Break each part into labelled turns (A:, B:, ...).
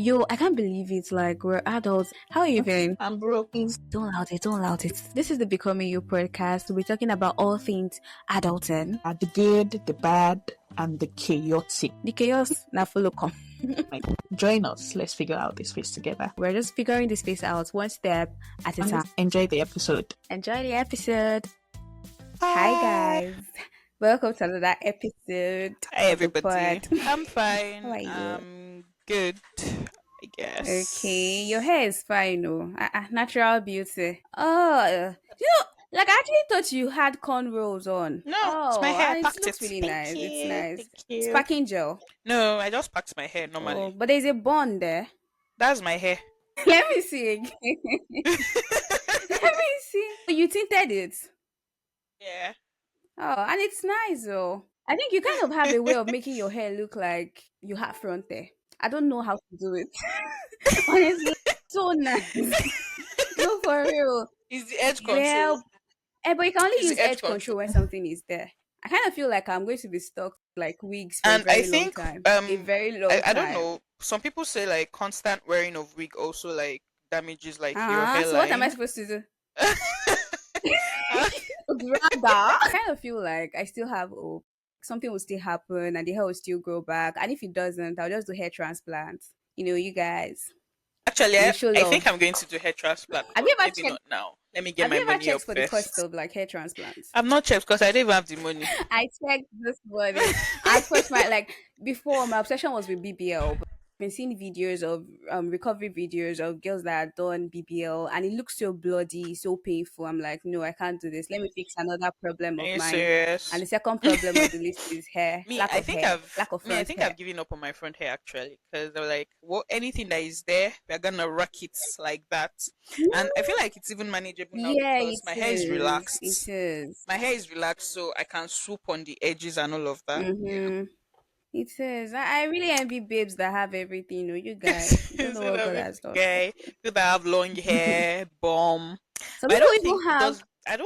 A: Yo, I can't believe it. Like, we're adults. How are you feeling?
B: I'm broken.
A: Don't loud it, don't loud it. This is the Becoming You podcast. We're talking about all things adulting.
B: The good, the bad, and the chaotic.
A: The chaos, na follow come.
B: Like, join us. Let's figure out this phase together.
A: We're just figuring this face out one step at a time.
B: Enjoy the episode.
A: Enjoy the episode.
B: Bye.
A: Hi, guys. Welcome to another episode.
C: Hi, everybody.
A: Pod.
C: I'm fine.
A: How are you?
C: I'm good, I guess.
A: Okay, your hair is fine, oh. Natural beauty. Oh, like I actually thought you had cornrows on.
C: No, it's my hair. I
A: And
C: packed
A: it looks
C: it.
A: really
C: Thank
A: nice.
C: you.
A: It's nice.
C: Thank you.
A: Sparking gel.
C: No, I just packed my hair normally.
A: Oh, but there's a bond there.
C: That's my hair.
A: Let me see again. Let me see. You tinted it.
C: Yeah.
A: Oh, and it's nice though. I think you kind of have a way of making your hair look like you have front hair. I don't know how to do it. Honestly, so nice. No, for real.
C: It's the edge control.
A: Well, but you can only
C: It's
A: use
C: the edge
A: edge control when something is there. I kind of feel like I'm going to be stuck like wigs for
C: And
A: a very
C: I think,
A: long time. A very long time.
C: I don't know. Some people say like constant wearing of wig also like damages like your hairline.
A: So what am I supposed to do? Rather, I kind of feel like I still have hope. Something will still happen and the hair will still grow back. And if it doesn't, I'll just do hair transplant. You guys.
C: Actually,
A: You
C: I
A: should
C: think
A: love.
C: I'm going to do hair transplant.
A: Have you
C: but
A: ever
C: maybe
A: checked?
C: not now. Let me get
A: Have
C: my
A: you ever
C: money
A: checked
C: up
A: for the
C: first.
A: cost of like hair transplants?
C: I've not checked because I don't even have the money.
A: I checked this morning. At first, before my obsession was with BBL. But I've been seeing videos of recovery videos of girls that have done BBL, and it looks so bloody, so painful. I'm like, no, I can't do this. Let me fix another problem
C: Are
A: of
C: you
A: mine.
C: serious?
A: And the second problem on the list is hair.
C: Me,
A: Lack
C: I
A: of
C: think
A: hair.
C: I've
A: Lack of
C: me, I
A: front
C: think
A: hair.
C: I've given up on my front hair actually because they're like, well, anything that is there, we're gonna rock it like that. And I feel like it's even manageable now
A: Yeah,
C: because my hair is
A: It
C: relaxed.
A: is.
C: My hair is relaxed, so I can swoop on the edges and all of that. Yeah.
A: Mm-hmm. It is. I really envy babes that have everything. You guys. You don't know
C: So
A: what
C: that
A: God
C: we
A: has done.
C: guy, people that have long hair, bomb.
A: Some
C: But I
A: people
C: don't
A: even
C: think it
A: have.
C: does. I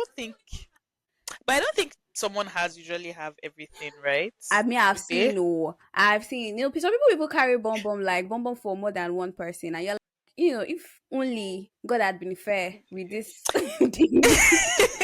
C: don't think someone has usually have everything, right?
A: I mean, I've
C: Do they?
A: seen. Oh, I've seen. Some people carry bomb bomb for more than one person, and you're like, if only God had been fair with this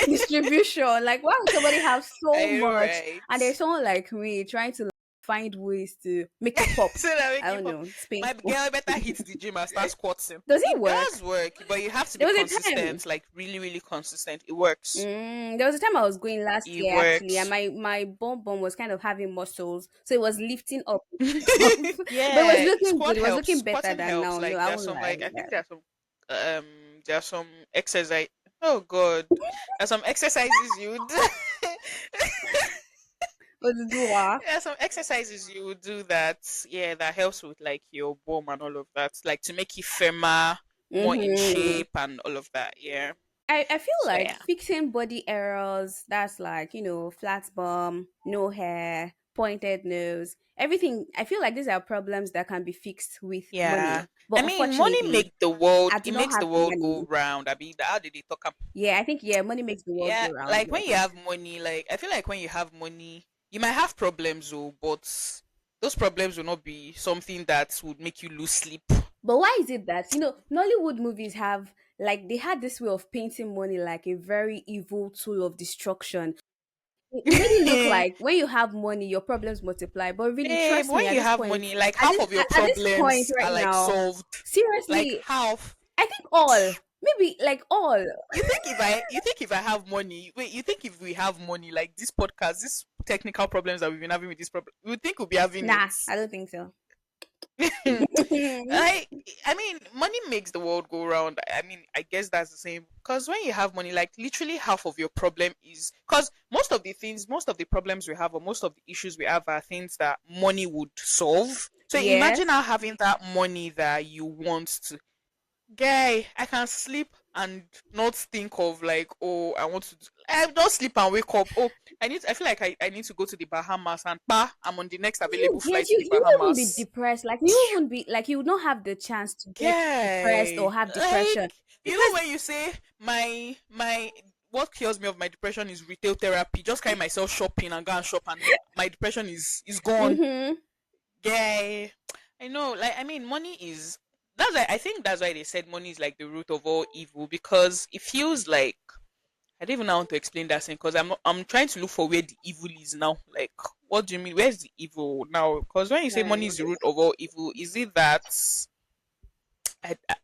A: distribution. Like, why would somebody have so
C: I know,
A: much,
C: right?
A: and there's someone like me trying to like, find ways to make it pop?
C: So that make
A: I
C: you
A: don't
C: pop.
A: know. It's
C: My
A: painful.
C: girl better hit the gym and start squatting.
A: Does it
C: It
A: work?
C: does work, but you have to be
A: There was a time.
C: consistent, like really, really consistent. It works.
A: There was a time I was going last
C: It
A: year actually, and
C: works.
A: my bum was kind of having muscles, so it was lifting up, but it was
C: Yeah,
A: looking good.
C: squat
A: It was
C: helps.
A: looking better
C: Squatting
A: than now.
C: helps.
A: No,
C: Like
A: I
C: there's
A: won't
C: some
A: lie.
C: like I
A: Yeah.
C: think there's some exercise. Oh God, there's some exercises you would do.
A: But the door.
C: There's some exercises you would do that that helps with like your bone and all of that, like to make you firmer, more in
A: Mm-hmm.
C: shape and all of that. Yeah.
A: I feel
C: So
A: like
C: yeah.
A: fixing body errors. That's like flat bum, no hair, pointed nose, everything. I feel like these are problems that can be fixed with
C: Yeah.
A: money. But
C: I mean, money
A: unfortunately,
C: make the world.
A: I do
C: It
A: not
C: makes
A: have
C: the
A: the
C: world go
A: money.
C: round. I mean, how did they talk about?
A: Yeah, I think money makes the world
C: Yeah,
A: go round.
C: like when you
A: Yes.
C: have money, like I feel like when you have money, you might have problems, though, but those problems will not be something that would make you lose sleep.
A: But why is it that Nollywood movies have like they had this way of painting money like a very evil tool of destruction? It made it look like when you have money, your problems multiply. But really,
C: Babe,
A: trust me,
C: when
A: at
C: you
A: this
C: have
A: point,
C: money, like half of your
A: at this point
C: problems are
A: right
C: like
A: now,
C: solved. Like
A: seriously,
C: half.
A: I think all, maybe like all.
C: You think if I have money, wait, you think if we have money, like this podcast, this technical problems that we've been having with this problem, you think we'll be having it?
A: Nah, I don't think so.
C: I I mean, money makes the world go round. I mean, I guess that's the same. Because when you have money, like literally half of your problem is because most of the problems we have, or most of the issues we have, are things that money would solve. So imagine
A: Yes.
C: now having that money that you want to. Guy, I can sleep and not think of like, oh, I want to. I don't sleep and wake up. Oh, I feel like I need to go to the Bahamas and I'm on the next available
A: Yes,
C: flight to
A: you
C: the
A: you won't even be
C: Bahamas.
A: depressed. Like you won't be like you would not have the chance to get depressed or
C: Guy,
A: have
C: like
A: depression
C: you know
A: because
C: when you say my what cures me of my depression is retail therapy. Just carry myself shopping and go and shop, and my depression is gone.
A: mm-hmm.
C: Guy, I know, like, I mean, money is, that's why I think that's why they said money is like the root of all evil, because it feels like, I don't even know how to explain that thing, because I'm trying to look for where the evil is now. Like, what do you mean? Where's the evil now? Because when you say money is the root of all evil, is it that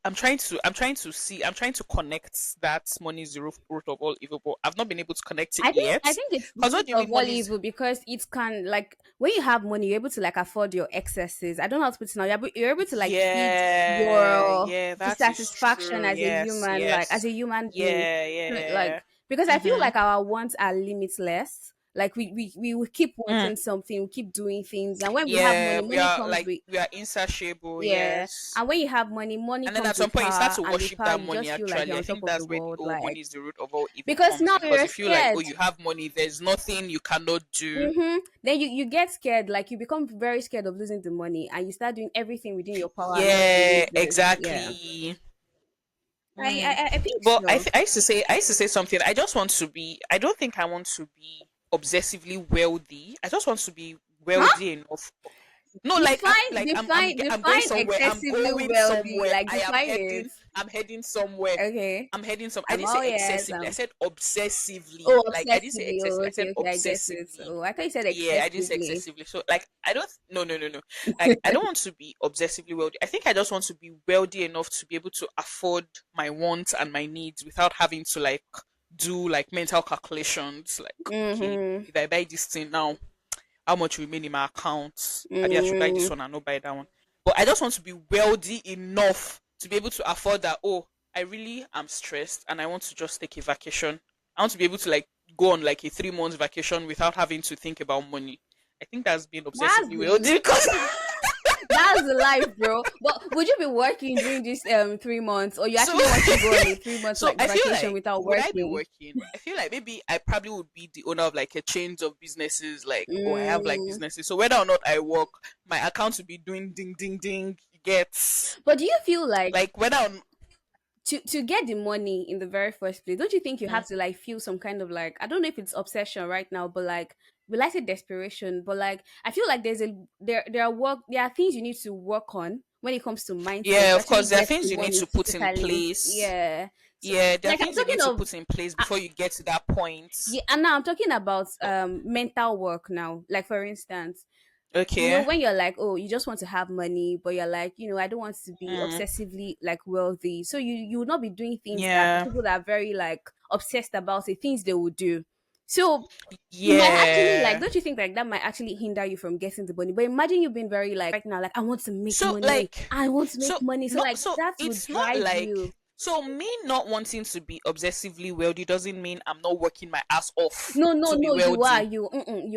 C: I'm trying to connect that money is the root of all evil, but I've not been able to connect it
A: I
C: yet.
A: think it's the
C: Because what
A: root
C: do you
A: of
C: mean
A: all
C: money is?
A: evil because it can like when you have money, you're able to like afford your excesses. I don't know how to put it now. You're able to like feed
C: Yeah,
A: your
C: yeah, that is
A: dissatisfaction
C: true.
A: as a
C: Yes,
A: human, like as
C: yes.
A: a human being.
C: Yeah,
A: Like
C: yeah.
A: because I feel
C: Mm-hmm.
A: like our wants are limitless. Like we will keep
C: Mm.
A: wanting something, we keep doing things, and when we have money,
C: Yeah,
A: money comes with
C: we are insatiable,
A: yeah.
C: yes.
A: And when you have money, money
C: And then at
A: comes
C: some
A: with
C: point you start
A: power,
C: to
A: and with
C: worship
A: power,
C: that
A: you
C: money
A: just feel like
C: actually.
A: you're
C: I
A: on top
C: think
A: of the
C: that's where the
A: world,
C: oh
A: like
C: money is the root of all evil
A: because
C: comes
A: now
C: in. Because
A: you're
C: you feel like, oh,
A: scared.
C: you have money, there's nothing you cannot do.
A: Then you get scared, like you become very scared of losing the money, and you start doing everything within your power not to
C: Yeah,
A: lose it. Yeah,
C: exactly. Mm.
A: I think
C: But
A: so.
C: I used to say something. I just want to be. I don't think I want to be obsessively wealthy. I just want to be
A: Huh?
C: wealthy enough. No, like I'm going
A: Define
C: somewhere. I'm
A: excessively
C: going
A: wealthy.
C: somewhere.
A: Like define it.
C: I'm heading somewhere.
A: Okay.
C: I'm heading some. I
A: I'm
C: didn't say
A: all yes.
C: excessively. I said obsessively.
A: Oh,
C: Like I didn't say
A: obsessively. Oh,
C: excessively. I said
A: okay. I get it.
C: obsessively.
A: Oh, I thought you said
C: Yeah, I didn't say
A: excessively.
C: excessively. So like I don't. No, no, no, no. Like I don't want to be obsessively wealthy. I think I just want to be wealthy enough to be able to afford my wants and my needs without having to like do like mental calculations. Like okay,
A: Mm-hmm.
C: if I buy this thing now, how much will remain in my account? Maybe I should buy this
A: Mm-hmm.
C: one and not buy that one. But I just want to be wealthy enough to be able to afford that. Oh, I really am stressed and I want to just take a vacation. I want to be able to like go on like a 3 months vacation without having to think about money. I think that's being
A: That's
C: obsessively
A: the
C: wealthy because
A: That's the life, bro. But would you be working during this 3 months, or you
C: so
A: actually want to go on a 3 months
C: so
A: like
C: I feel
A: vacation
C: like
A: without
C: would I be
A: working?
C: working? I feel like maybe I probably would be the owner of like a chains of businesses. Like oh, I have like
A: Mm.
C: businesses. So whether or not I work, my account will be doing ding ding ding. You get
A: But do you feel like
C: like whether on
A: to get the money in the very first place? Don't you think you
C: mm,
A: have to like feel some kind of like I don't know if it's obsession right now, but like we like say desperation, but like I feel like there are things you need to work on when it comes to mindset
C: yeah,
A: to
C: of course
A: actually
C: there are
A: get
C: things
A: to
C: you
A: what
C: need to
A: it's
C: put in
A: totally
C: place.
A: yeah. So
C: Yeah, there are
A: like I'm
C: things you need
A: talking
C: to
A: of
C: put in place before you get to that point.
A: yeah, and now I'm talking about mental work now. Like for instance,
C: Okay.
A: when you're like, oh, you just want to have money, but you're like, I don't want to be
C: Mm,
A: obsessively like wealthy. So you would not be doing things that
C: yeah.
A: people that are very like obsessed about it, things they would do. So it might actually like,
C: Yeah.
A: don't you think like that might actually hinder you from getting the money? But imagine you being very like right now, like I want to make
C: So
A: money.
C: like
A: I want to make
C: so
A: money. So
C: not
A: like
C: so
A: that would
C: it's not
A: drive
C: like
A: you.
C: so me not wanting to be obsessively wealthy doesn't mean I'm not working my ass off
A: No, no,
C: to be
A: no, you are
C: wealthy.
A: you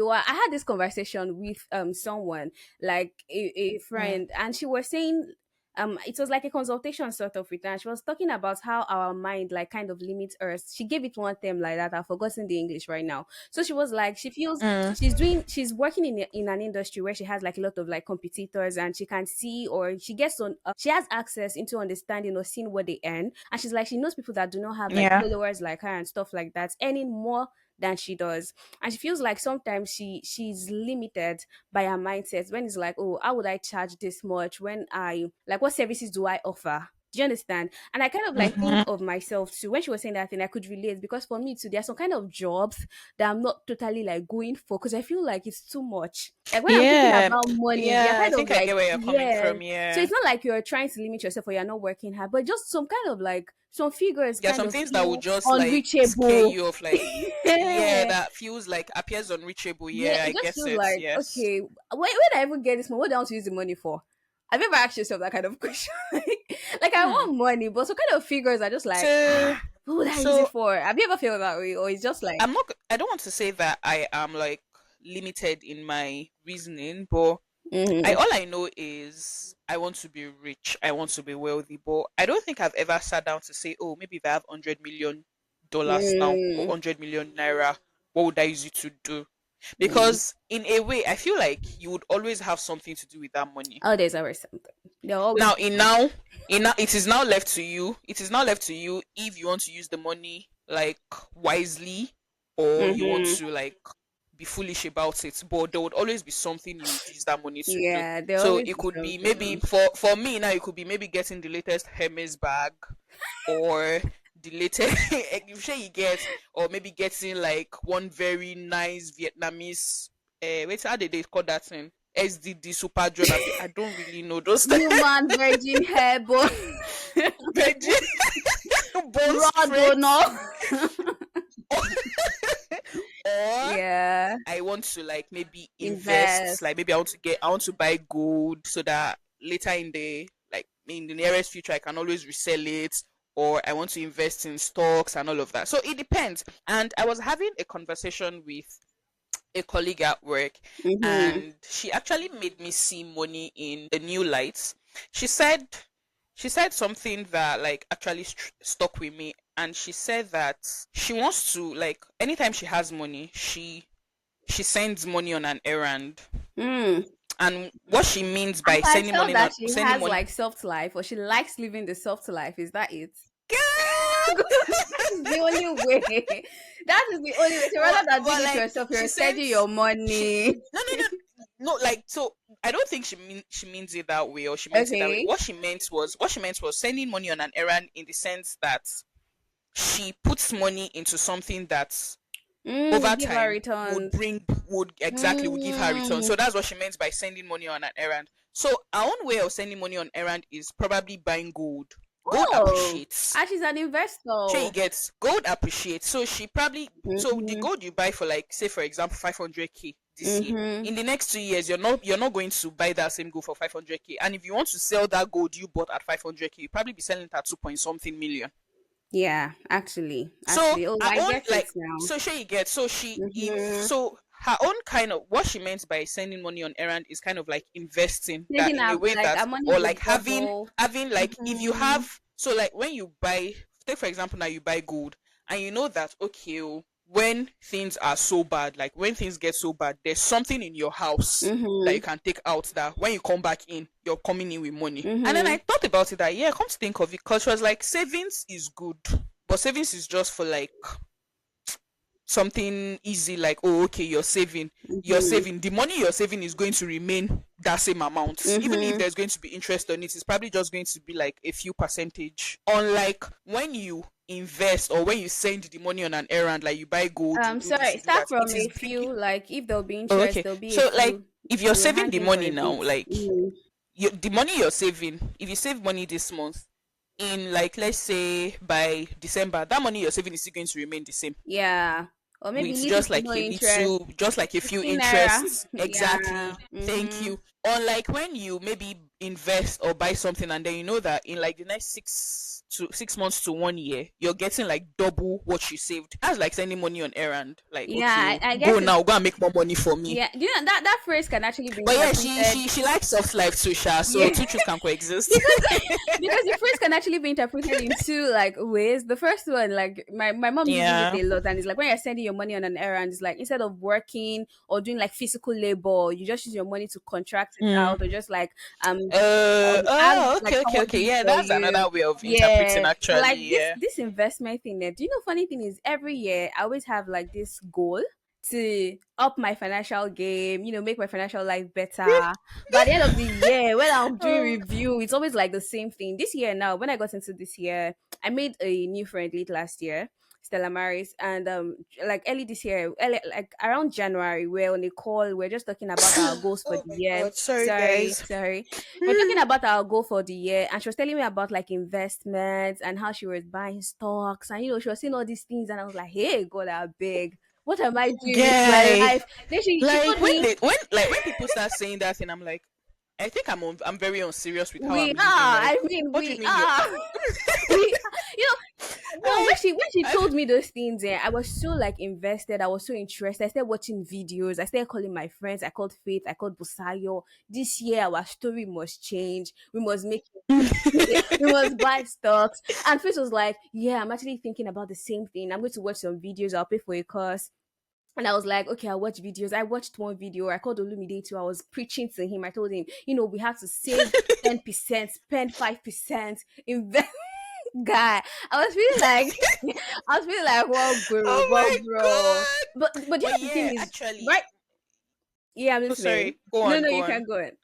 A: are. I had this conversation with someone like a
C: Mm,
A: friend, and she was saying it was like a consultation sort of with her. And she was talking about how our mind like kind of limits us. She gave it one term like that. I've forgotten the English right now. So she was like she feels
C: mm,
A: she's working in an industry where she has like a lot of like competitors, and she can see or she gets on she has access into understanding or seeing what they earn, and she's like she knows people that do not have like
C: yeah.
A: followers like her and stuff like that earning more than she does, and she feels like sometimes she's limited by her mindset when it's like, oh, how would I charge this much when I like what services do I offer? Do you understand? And I kind of like think
C: Hmm.
A: of myself too. When she was saying that thing, I could relate because for me too, there are some kind of jobs that I'm not totally like going for because I feel like it's too much. Like when I'm thinking
C: Yeah.
A: about money, you're
C: Yeah, I
A: kind of
C: think I
A: like,
C: get where you're coming
A: yeah.
C: from.
A: So
C: Yeah.
A: it's not like you're trying to limit yourself or you're not working hard, but just some kind of like some figures
C: There are
A: kind
C: some
A: of
C: things that would
A: feel
C: just like scare
A: unreachable.
C: you off like yeah,
A: Yeah,
C: that feels like appears unreachable. Yeah,
A: it
C: I
A: just
C: guess
A: feels
C: it.
A: like,
C: Yes.
A: okay, where did I even get this money? What do I want to use the money for? Have you ever asked yourself that kind of question? Like, I
C: Hmm.
A: want money, but some kind of figures are just like,
C: So
A: what would I use it
C: so
A: for? Have you ever felt that way? Or it's just like,
C: I don't want to say that I am like limited in my reasoning, but
A: mm-hmm,
C: all I know is I want to be rich, I want to be wealthy, but I don't think I've ever sat down to say, oh, maybe if I have $100 million now or
A: mm,
C: 100 million naira, what would I use it to do?
A: mm.
C: Because in a way, I feel like you would always have something to do with that money.
A: Oh, there's always something. There'll always
C: Now,
A: be something.
C: it is now left to you. It is now left to you if you want to use the money like wisely, or you want
A: Mm-hmm.
C: to like be foolish about it, but there would always be something you would use that money to do.
A: Yeah, there
C: So
A: always
C: it
A: be
C: could be maybe
A: something.
C: for me now, it could be maybe getting the latest Hermes bag, or the latest if sure you get, or maybe getting like one very nice Vietnamese wait, how did they call that thing? SDD Super John. I don't really know those
A: Human virgin hair bone.
C: veggie bone
A: Raw
C: straight.
A: donor.
C: Or
A: Yeah.
C: I want to like maybe invest,
A: Invest.
C: like maybe I want to buy gold so that later in the like in the nearest future I can always resell it, or I want to invest in stocks and all of that. So it depends. And I was having a conversation with a colleague at work,
A: Mm-hmm.
C: and she actually made me see money in the new lights. She said she said something that like actually stuck with me, and she said that she wants to like anytime she has money, she sends money on an errand.
A: Mm.
C: And what she means
A: I
C: by
A: can tell that she
C: sending
A: has
C: money,
A: like soft life, or she likes living the soft life. Is that it?
C: girl.
A: That is the only way. That is the only way. So rather than doing
C: But
A: it
C: like
A: yourself,
C: she
A: you're sending your
C: sends she
A: money.
C: no no no no, like, so I don't think she means it that way, or she meant it that way.
A: Okay.
C: What she meant was sending money on an errand, in the sense that she puts money into something that
A: We
C: over
A: give her
C: time
A: returns.
C: would exactly would give her return.
A: Mm.
C: So that's what she meant by sending money on an errand. So our own way of sending money on errand is probably buying gold. Gold
A: Oh,
C: appreciates.
A: and she's an
C: She
A: investor.
C: gets gold appreciates. So she probably, so the
A: Mm-hmm.
C: gold you buy for, like, say for example 500k this year,
A: Mm-hmm.
C: in the next 2 years you're not going to buy that same gold for 500k. And if you want to sell that gold you bought at 500k, you probably be selling it at 2 point something million.
A: Yeah, actually,
C: So
A: actually. Oh,
C: her
A: I
C: own,
A: get it
C: like,
A: now.
C: so she gets, so she if
A: Mm-hmm.
C: so her own kind of, what she meant by sending money on errand is kind of like investing that
A: Thinking
C: in a
A: of
C: way
A: like
C: that,
A: our money
C: or
A: go
C: like
A: double.
C: having like, if you
A: Mm-hmm.
C: have, so like when you buy, take for example now you buy gold, and you know that, okay, oh, when things are so bad, like when things get so bad, there's something in your house that you
A: Mm-hmm.
C: can take out, that when you come back in, you're coming in with money. And then I
A: Mm-hmm.
C: thought about it, that yeah, come to think of it, because she was like, savings is good, but savings is just for like something easy, like, oh, okay, you're
A: Mm-hmm.
C: saving, the money you're saving is going to remain that same amount, even if
A: Mm-hmm.
C: there's going to be interest on it, it's probably just going to be like a few percentage. Unlike when you invest, or when you send the money on an errand, like you buy gold, you do this,
A: Sorry,
C: you do
A: start
C: that,
A: from
C: it is
A: a
C: bringing.
A: few. Like if there'll be
C: Oh,
A: interest,
C: okay,
A: there'll be a
C: so like
A: few.
C: if you're
A: We'll
C: saving
A: hang
C: the
A: in for
C: money
A: a
C: now,
A: bit.
C: like
A: Mm.
C: the money you're saving, if you save money this month, in like, let's say by December, that money you're saving is still going to remain the same,
A: Yeah. Or maybe
C: with
A: little
C: just
A: to
C: like
A: no
C: a
A: interest.
C: little, just like a few
A: 15 naira.
C: interests.
A: Yeah.
C: Exactly. Thank
A: Mm-hmm.
C: you. Or like when you maybe invest or buy something, and then you know that in like the next 6 months to 1 year, you're getting like double what you saved. That's like sending money on errand. Like, okay,
A: Yeah,
C: oh,
A: I
C: go
A: guess it's
C: now, go and make more money for me.
A: yeah. You know that phrase can actually be
C: But yeah,
A: interpreted.
C: she likes soft life too, Sha. So
A: Yeah.
C: two truths can coexist.
A: because because the phrase can actually be interpreted in two like ways. The first one, like my mom uses it
C: Yeah.
A: a lot, and it's like when you're sending your money on an errand, it's like instead of working or doing like physical labor, you just use your money to contract it out, or
C: Mm.
A: just like ask
C: Oh,
A: like
C: okay, okay,
A: someone do
C: okay.
A: it
C: Yeah,
A: for
C: that's
A: you.
C: another way of interpreting,
A: Yeah, but
C: actually.
A: like this
C: Yeah.
A: this investment thing, do you know? Funny thing is, every year I always have like this goal to up my financial game, make my financial life better. But at the end of the year, when I'm doing
C: Oh.
A: review, it's always like the same thing. This year now, when I got into this year, I made a new friend late last year, Stella Maris, and like early this year, like around January, we're on a call, we're just talking about our goals for
C: Oh
A: the
C: my
A: year.
C: God. Sorry,
A: Sorry,
C: guys.
A: sorry. We're talking about our goal for the year, and she was telling me about like investments and how she was buying stocks, and she was saying all these things, and I was like, "Hey, God, I beg, what am I doing with my
C: Guy.
A: life?" Then she
C: Like
A: told me,
C: when people start saying that thing, I'm like, I think I'm very unserious with how
A: "We
C: I'm
A: are.
C: living. Like,
A: I mean,
C: what do you
A: we
C: mean you're
A: are. we." You know, no, when
C: I,
A: she
C: I
A: told me those things, I was so like invested. I was so interested. I started watching videos. I started calling my friends. I called Faith. I called Busayo. This year, our story must change. We must make we must buy stocks. And Faith was like, "Yeah, I'm actually thinking about the same thing. I'm going to watch some videos. I'll pay for a course." And I was like, okay, I'll watch videos. I watched one video. I called Olumide too. I was preaching to him. I told him, we have to save 10%, spend 5%, invest. Guy, I was feeling like I was feeling like
C: Oh
A: what
C: my
A: bro.
C: god!
A: But you
C: But
A: know the thing
C: yeah,
A: is
C: actually,
A: right. Yeah, I'm
C: oh
A: listening.
C: sorry, go
A: No,
C: on,
A: no,
C: go
A: you
C: on.
A: can go in.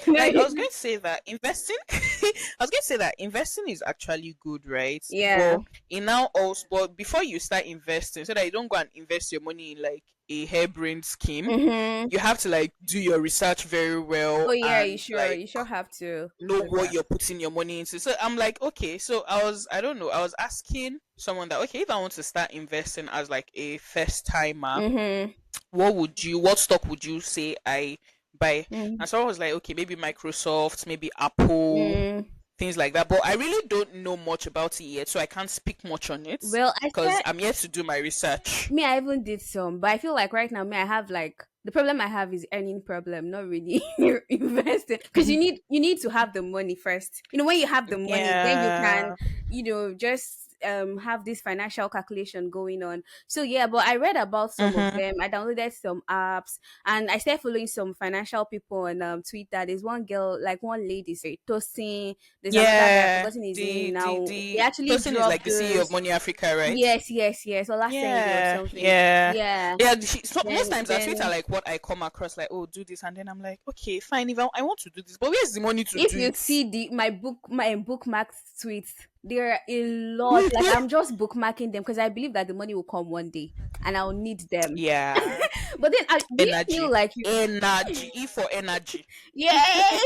A: No,
C: Like I was going to say that investing I was going to say that investing is actually good, right?
A: yeah.
C: But in now also, but before you start investing, so that you don't go and invest your money in like a harebrained scheme,
A: Mm-hmm.
C: you have to like do your research very well
A: Oh yeah,
C: and like
A: you sure have to
C: know
A: do
C: what
A: that.
C: you're putting your money into. So I'm like, okay, so I don't know, I was asking someone that okay, if I want to start investing as like a first timer,
A: Mm-hmm.
C: what stock would you say I buy?
A: Mm-hmm.
C: And so I was like, okay, maybe Microsoft, maybe Apple,
A: Mm.
C: things like that. But I really don't know much about it yet, so I can't speak much on it
A: Well, I
C: because
A: said
C: I'm yet to do my research.
A: me, I even did some, but I feel like right now, me, I have like the problem I have is earning problem, not really investing. Because you need to have the money first. You know, when you have the money, then you can,
C: Yeah.
A: just have this financial calculation going on. So yeah, but I read about some of
C: Mm-hmm.
A: them. I downloaded some apps and I started following some financial people on Twitter. There's one girl, like one lady, say Tosin. There's another guy, I've
C: Yeah.
A: forgotten his name
C: The
A: now. They
C: the
A: actually
C: person is like
A: dropped
C: the CEO of
A: those.
C: Money Africa, right?
A: Yes, yes, yes. Olasende or
C: Yeah,
A: something.
C: yeah,
A: Yeah.
C: yeah. So most
A: Then
C: times on Twitter, like what I come across, like, oh, do this, and then I'm like, okay, fine. If I want to do this, but where's the money to
A: if
C: do
A: you
C: it?
A: see my bookmark tweets, there are a lot. Like I'm just bookmarking them because I believe that the money will come one day and I'll need them.
C: Yeah,
A: But then, do you feel
C: energy,
A: like you?
C: energy, E for energy.
A: Yeah.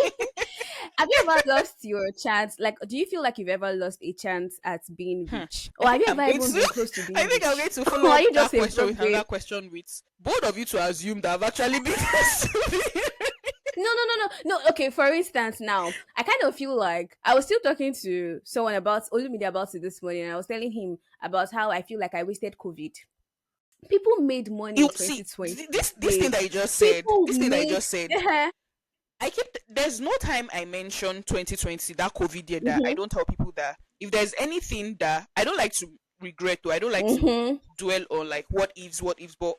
A: Have you ever lost your chance? Like, do you feel like you've ever lost a chance at being rich,
C: I
A: or have
C: think
A: you
C: I'm
A: ever
C: going
A: even
C: to.
A: been close to
C: I
A: being
C: think I'm going
A: rich,
C: to
A: or
C: follow
A: are
C: up
A: you
C: that
A: just a
C: question
A: broke
C: with
A: babe?
C: another question with both of you to assume that I've actually been close to it.
A: No, no, no, no, no. Okay, for instance, now I kind of feel like I was still talking to someone about Olumide about it this morning, and I was telling him about how I feel like I wasted COVID. People made money
C: You
A: in
C: see
A: 2020,
C: this thing
A: babe.
C: that you just said.
A: People
C: This thing that you
A: made.
C: just said. I keep there's no time I mention 2020 that COVID year that I
A: Mhm,
C: don't tell people that if there's anything that I don't like to regret or I don't like to
A: mhm.
C: dwell on like what ifs, but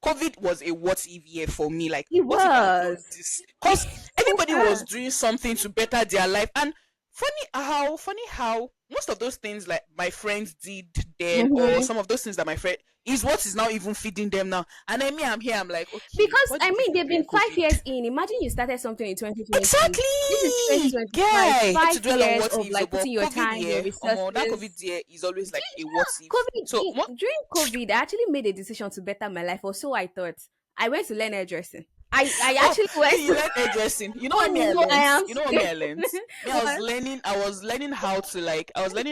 C: COVID was a what if year for me. Like,
A: It
C: what if I had done
A: was.
C: this?
A: It
C: Because everybody was
A: was.
C: doing something to better their life, and funny how most of those things like my friends did then, or
A: Mhm.
C: some of those things that my friend is what is now even feeding them now. And then me, I'm here, I'm like, okay,
A: Because
C: what
A: I
C: did you
A: mean,
C: do
A: they've
C: during
A: been 5 years
C: COVID?
A: in. Imagine you started something in 2020. This is
C: Exactly.
A: 2025.
C: Guy, hate to
A: Five
C: dwell on
A: years
C: what
A: of
C: ifs,
A: like
C: but
A: putting your
C: COVID
A: time, your
C: year, that COVID
A: resources.
C: year is always
A: Do
C: like
A: you
C: a what
A: know,
C: if. So
A: during COVID, I actually made a decision to better my life, or so I thought. I went to learn hairdressing. I
C: oh,
A: actually went
C: you
A: to.
C: learn hairdressing. You know
A: Oh
C: what me I
A: no, I
C: learned?
A: am
C: You know what me I
A: scared.
C: learned? Me, I was learning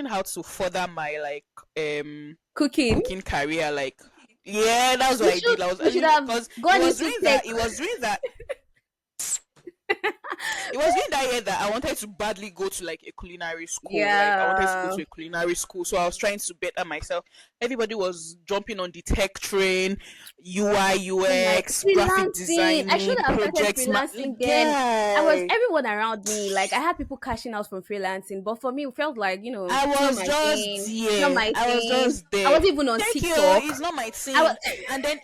C: how to further my like
A: Cooking.
C: cooking career. Like, yeah, that's what
A: You
C: I did.
A: should
C: I was
A: you should
C: earning
A: have
C: because
A: gone into tech.
C: it was during that year that I wanted to badly go to like a culinary school. Like I wanted to go
A: Yeah.
C: to a culinary school, so I was trying to better myself. Everybody was jumping on the tech train, UI,
A: Oh my
C: UX, graphic
A: freelancing. I should
C: designing,
A: have started
C: projects.
A: freelancing then. I was
C: Guy,
A: everyone around me. Like I had people cashing out from freelancing, but for me, it felt like
C: I
A: it's not
C: was
A: my
C: just
A: thing. It's not
C: there.
A: my
C: I was
A: thing.
C: just
A: I
C: there.
A: wasn't even on
C: Thank you.
A: TikTok.
C: It's not my
A: I was
C: thing. And then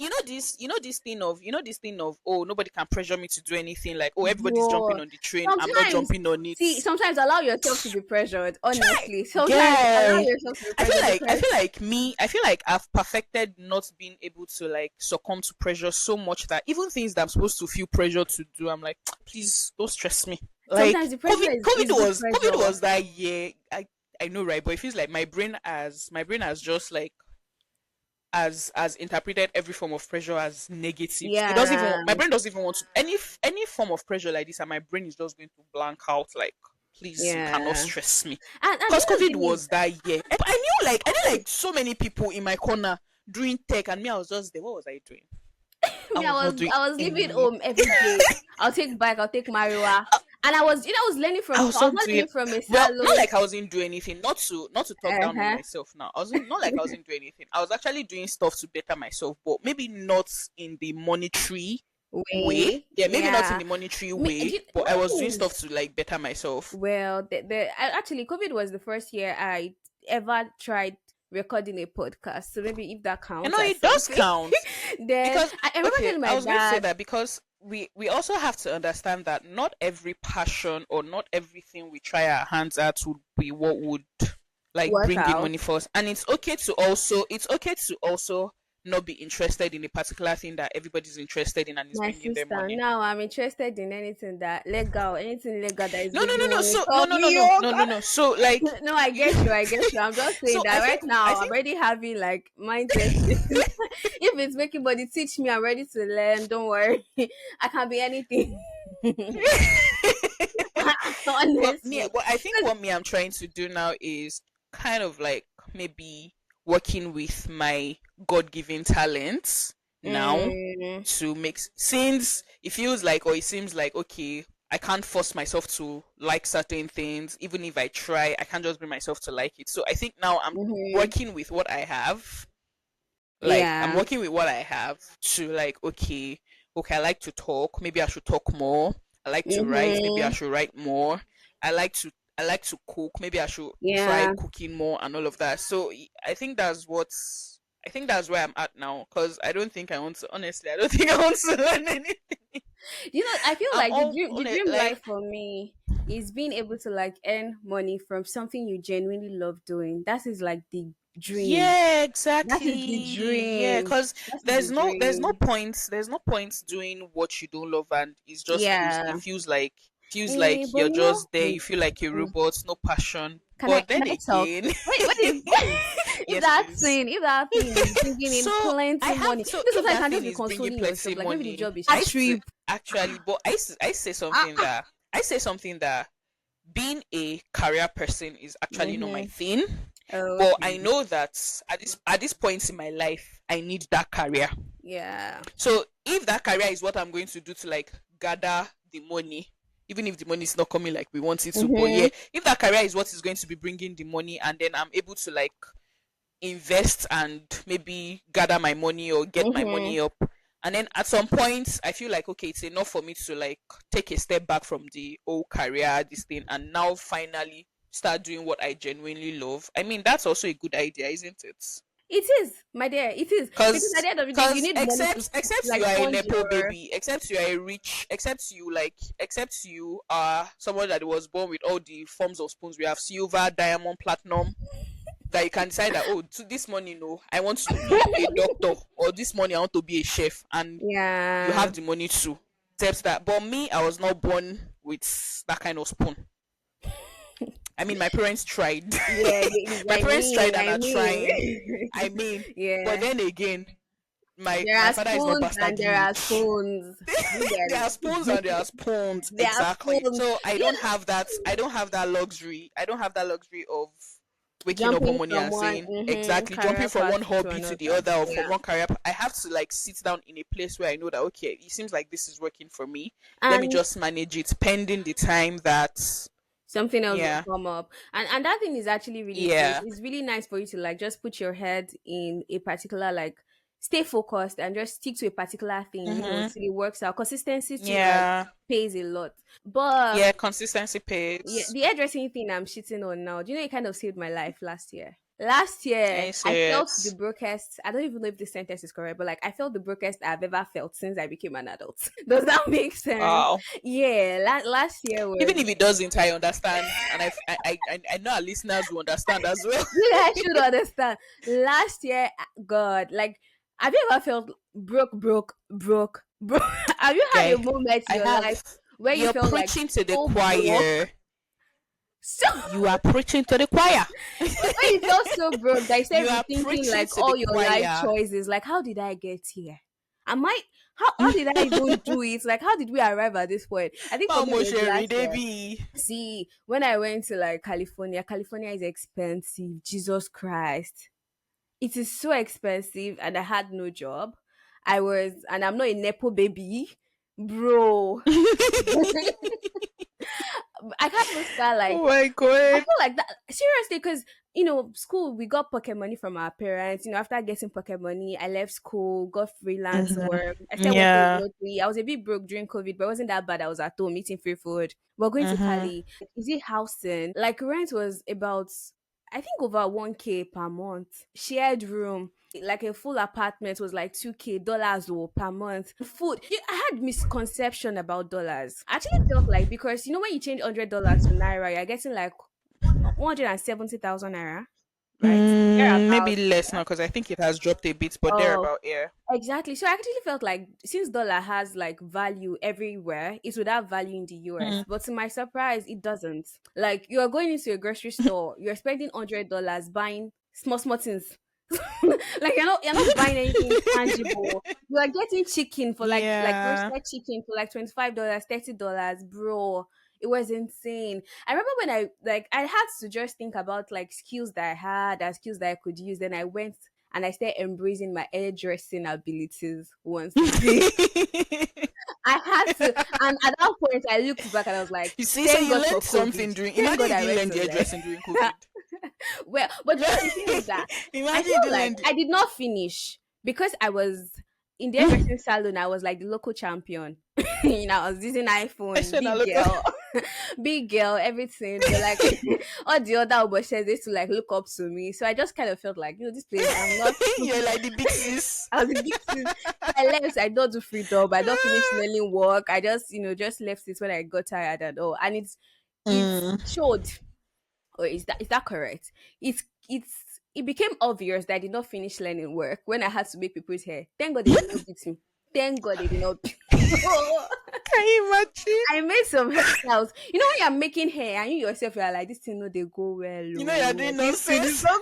C: this thing of oh nobody can pressure me to do anything. Like oh everybody's jumping
A: bro.
C: on the train. I'm not
A: Sometimes,
C: jumping on it.
A: see, sometimes allow yourself to be pressured.
C: Try,
A: Honestly, sometimes allow
C: yeah.
A: yourself to be pressured
C: I
A: because
C: feel like me. I feel like I've perfected not being able to like succumb to pressure so much that even things that I'm supposed to feel pressure to do, I'm like, please don't stress me.
A: sometimes
C: Like
A: the pressure is good
C: COVID
A: pressure.
C: was that year. I know, right? But it feels like my brain has just like as interpreted every form of pressure as negative. It doesn't even
A: Yeah,
C: my brain doesn't even want to any form of pressure like this, and my brain is just going to blank out. Like, please, you cannot
A: yeah.
C: stress me.
A: And
C: Because
A: you know the
C: COVID
A: thing is,
C: was that year. I knew like so many people in my corner doing tech, and me, I was just there. What was I doing? I
A: me,
C: was not doing
A: I was leaving
C: any.
A: home every day. I'll take bike, I'll take Mariwa. And I was learning
C: I
A: from
C: was
A: I was
C: not
A: not
C: doing
A: learning from a
C: well. Not
A: salon.
C: like I wasn't doing anything. Not to talk down on
A: Uh-huh.
C: myself. Now I wasn't not like I wasn't doing anything. I was actually doing stuff to better myself, but maybe not in the monetary way.
A: Way.
C: Yeah, maybe not in
A: Yeah.
C: the monetary
A: Me,
C: way, but I
A: one
C: was
A: thing
C: doing stuff
A: is,
C: to like better myself.
A: well, actually COVID was the first year I ever tried recording a podcast. So maybe if that
C: You
A: counts
C: know,
A: as
C: it does
A: something.
C: count
A: Then
C: because
A: I remember
C: okay,
A: telling
C: I
A: my
C: was going to say
A: dad,
C: that because we also have to understand that not every passion or not everything we try our hands at would be what would like
A: Work
C: bring in
A: out.
C: money first, and it's okay to also not be interested in a particular thing that everybody's interested in and is
A: My
C: bringing them
A: sister,
C: money.
A: now I'm interested in anything legal that is
C: No, no, no,
A: bringing
C: no.
A: money.
C: So no,
A: Call
C: no, no,
A: me,
C: no,
A: oh
C: no, no, no. So like,
A: God. No, I
C: you,
A: get you. I get you. I'm just saying
C: so
A: that
C: I
A: right
C: think I
A: now I'm
C: think
A: already having like mindset. If it's making money, teach me. I'm ready to learn. Don't worry. I can be anything. Honestly.
C: but I think
A: 'Cause-
C: what me I'm trying to do now is kind of like maybe working with my God-given talents now
A: Mm,
C: to make since it feels like or it seems like okay, I can't force myself to like certain things. Even if I try, I can't just bring myself to like it. So I think now I'm
A: mm-hmm.
C: working with what I have. Like I'm
A: Yeah.
C: working with what I have to like okay, I like to talk, maybe I should talk more. I like to write, maybe I
A: Mm-hmm.
C: should write more. I like to I like to cook, maybe I should try
A: Yeah.
C: cooking more and all of that. So I think I think that's where I'm at now because I don't think I want to honestly I don't think I want to learn anything.
A: I feel
C: I'm
A: like
C: all
A: the
C: on it
A: dream
C: like
A: life for me is being able to like earn money from something you genuinely love doing. That is like the dream.
C: yeah,
A: That is the
C: exactly. Yeah,
A: dream.
C: because
A: That is the dream.
C: there's no point doing what you don't love, and it
A: Yeah.
C: feels like
A: But
C: you're
A: you know,
C: just there. You feel like a
A: mm,
C: robot, no passion.
A: can I
C: But then
A: can I talk?
C: again,
A: What if
C: yes, please.
A: if that thing is bringing in
C: So
A: plenty money?
C: if
A: Sometimes you
C: that
A: can
C: thing
A: just be
C: is bringing
A: consoling yourself.
C: plenty
A: Like maybe the
C: money,
A: job is trip.
C: but
A: Ah,
C: I say something that being a career person is actually not my
A: mm-hmm.
C: thing. But I
A: Okay.
C: know that at this point in my life, I need that career.
A: Yeah.
C: So if that career is what I'm going to do to like gather the money, even if the money is not coming like we want it to, but yeah,
A: Mm-hmm.
C: if that career is what is going to be bringing the money, and then I'm able to like invest and maybe gather my money or get my
A: Mm-hmm.
C: money up. And then at some point, I feel like okay, it's enough for me to like take a step back from the old career, this thing, and now finally start doing what I genuinely love. I mean, that's also a good idea, isn't it?
A: It is, my dear. It is because at the end of the day, you
C: Cause
A: need money to
C: except
A: like
C: you are a
A: fund
C: nepo
A: your.
C: baby, except you are a rich, except you are someone that was born with all the forms of spoons. We have silver, diamond, platinum. That you can decide that to this morning, no, I want to be a doctor, or this morning I want to be a chef, and you
A: Yeah,
C: have the money to. Except that, but me, I was not born with that kind of spoon. I mean, my parents tried.
A: yeah.
C: My parents tried and
A: I
C: are trying.
A: mean,
C: I mean, but
A: yeah.
C: then again,
A: There
C: my
A: are
C: father is not
A: spoons and
C: bastardly
A: there are
C: rich.
A: spoons. You
C: There are spoons and
A: get
C: there are
A: it.
C: spoons,
A: There are
C: exactly.
A: spoons.
C: So I
A: You
C: don't have that. I don't have that luxury. I don't have that luxury of waking up one
A: jumping
C: morning
A: from
C: and
A: one
C: saying exactly jumping
A: career
C: from one
A: path to
C: hobby to the
A: another.
C: other or from
A: Yeah,
C: one career. I have to like sit down in a place where I know that okay, it seems like this is working for me. Let me
A: and
C: just manage it pending the time that
A: something else will
C: yeah
A: come up. And that thing is actually really great.
C: yeah
A: It's really nice for you to like just put your head in a particular like stay focused and just stick to a particular thing,
C: mm-hmm.
A: till it works out. Consistency too like
C: yeah
A: pays a lot. But
C: yeah consistency
A: yeah,
C: pays.
A: the hairdressing thing I'm shitting on now, do you know it kind of saved my life last year? Last year,
C: Are you
A: I felt the
C: serious?
A: brokest. I don't even know if this sentence is correct, but like I felt the brokest I've ever felt since I became an adult. Does that make sense?
C: Wow.
A: Yeah, last year was.
C: Even if it doesn't, I understand, and I know our listeners will understand as well.
A: You guys should understand. Last year, God, like, have you ever felt broke? Have you had a
C: Guy,
A: moment in
C: I
A: your life
C: have.
A: where you
C: You're
A: felt like
C: preaching to the
A: so broke?
C: choir.
A: So
C: You are preaching to the choir.
A: when you felt so broke that you
C: You
A: started
C: are
A: rethinking
C: preaching
A: like
C: to the
A: all your life
C: choir.
A: choices, like how did I get here? Am I how did I even do it? Like how did we arrive at this point? I think for me
C: Báwo
A: it was
C: ṣe rí
A: last year.
C: débi?
A: See, when I went to like California is expensive. Jesus Christ. It is so expensive and I had no job. And I'm not a Nepo baby. Bro. I can't even start like
C: Oh my
A: I
C: god.
A: feel like that seriously because school we got pocket money from our parents. After getting pocket money, I left school, got freelance work. I started working
C: Yeah.
A: remotely. I was a bit broke during COVID, but it wasn't that bad. I was at home eating free food. We're going to
C: Mm-hmm.
A: Cali. Is it housing? Like rent was about I think over 1K per month. Shared room. Like a full apartment was like 2K dollars per month. Food. Yeah, I had misconception about dollars. I actually felt like because when you change $100 to naira, you're getting like 170,000 naira, right?
C: Maybe
A: Thereabouts.
C: less now because I think it has dropped a bit, but there
A: Oh,
C: about yeah.
A: exactly. So I actually felt like since dollar has like value everywhere, it would have value in the US.
C: Mm.
A: But to my surprise, it doesn't. Like you are going into a grocery store, you're spending $100 buying small things. Like you're not buying anything tangible. You are getting chicken for like
C: Yeah.
A: roasted chicken for like $25, $30, bro. It was insane. I remember when I had to just think about like skills that I had and skills that I could use. Then I went and I started embracing my hairdressing abilities once again. I had to, and at that point, I looked back and I was like,
C: You see, so
A: "Thank
C: you
A: God
C: learned
A: for COVID.
C: something during.
A: Thank
C: Imagine
A: God
C: you
A: I
C: didn't
A: went
C: learn
A: to
C: the
A: learn."
C: hairdressing during COVID.
A: Well, but the funny thing is that I
C: Imagine
A: feel
C: you didn't
A: like
C: learn.
A: I did not finish because I was in the hairdressing salon. I was like the local champion. I was using
C: I
A: iPhone,
C: said, "I
A: big
C: look."
A: girl, big girl, everything. But like all the other oboshes, they used to like look up to me. So I just kind of felt like, this place, I'm not.
C: You're like the big sis.
A: I was a big sis. So I left. I don't do freedom. I don't finish learning work. I just left it when I got tired and all. And it's
C: Mm.
A: showed. Or is that correct? It became obvious that I did not finish learning work when I had to make people's hair. Thank God they did not beat me. Thank God they did not.
C: Can you imagine?
A: I made some hairstyles. You know when you're making hair and you yourself you're like, this thing no they go well.
C: You know you're
A: Oh.
C: doing
A: This thing is
C: nonsense.
A: not.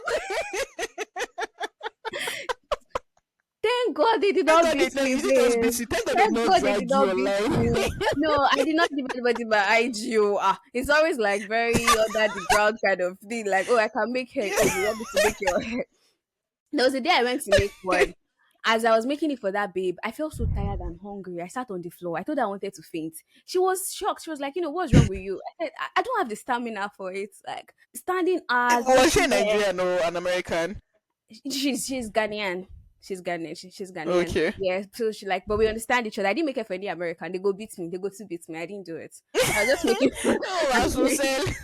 A: Thank God they did
C: Thank
A: not
C: God they
A: beat
C: know
A: me,
C: you didn't just
A: babe.
C: beat you. Thank God they
A: Thank
C: not
A: God they did
C: drag you
A: not beat
C: online.
A: me. No, I did not give anybody my IGO. It's always like very under the ground kind of thing. Like, oh, I can make hair. Oh, you want me to make your hair? There was a day I went to make one. As I was making it for that babe, I felt so tired and hungry. I sat on the floor. I told her I wanted to faint. She was shocked. She was like, what's wrong with you? I said, I don't have the stamina for it. Like standing hours,
C: Was she
A: making
C: a
A: hair.
C: Nigerian or an American?
A: She's Ghanaian. She's Ghanaian. She's Ghanaian.
C: Okay.
A: Yeah. So she like, but we understand each other. I didn't make it for any American. They go beat me. They go to beat me. I didn't do it. I was just making.
C: Oh,
A: I
C: I
A: was
C: so
A: making
C: sad.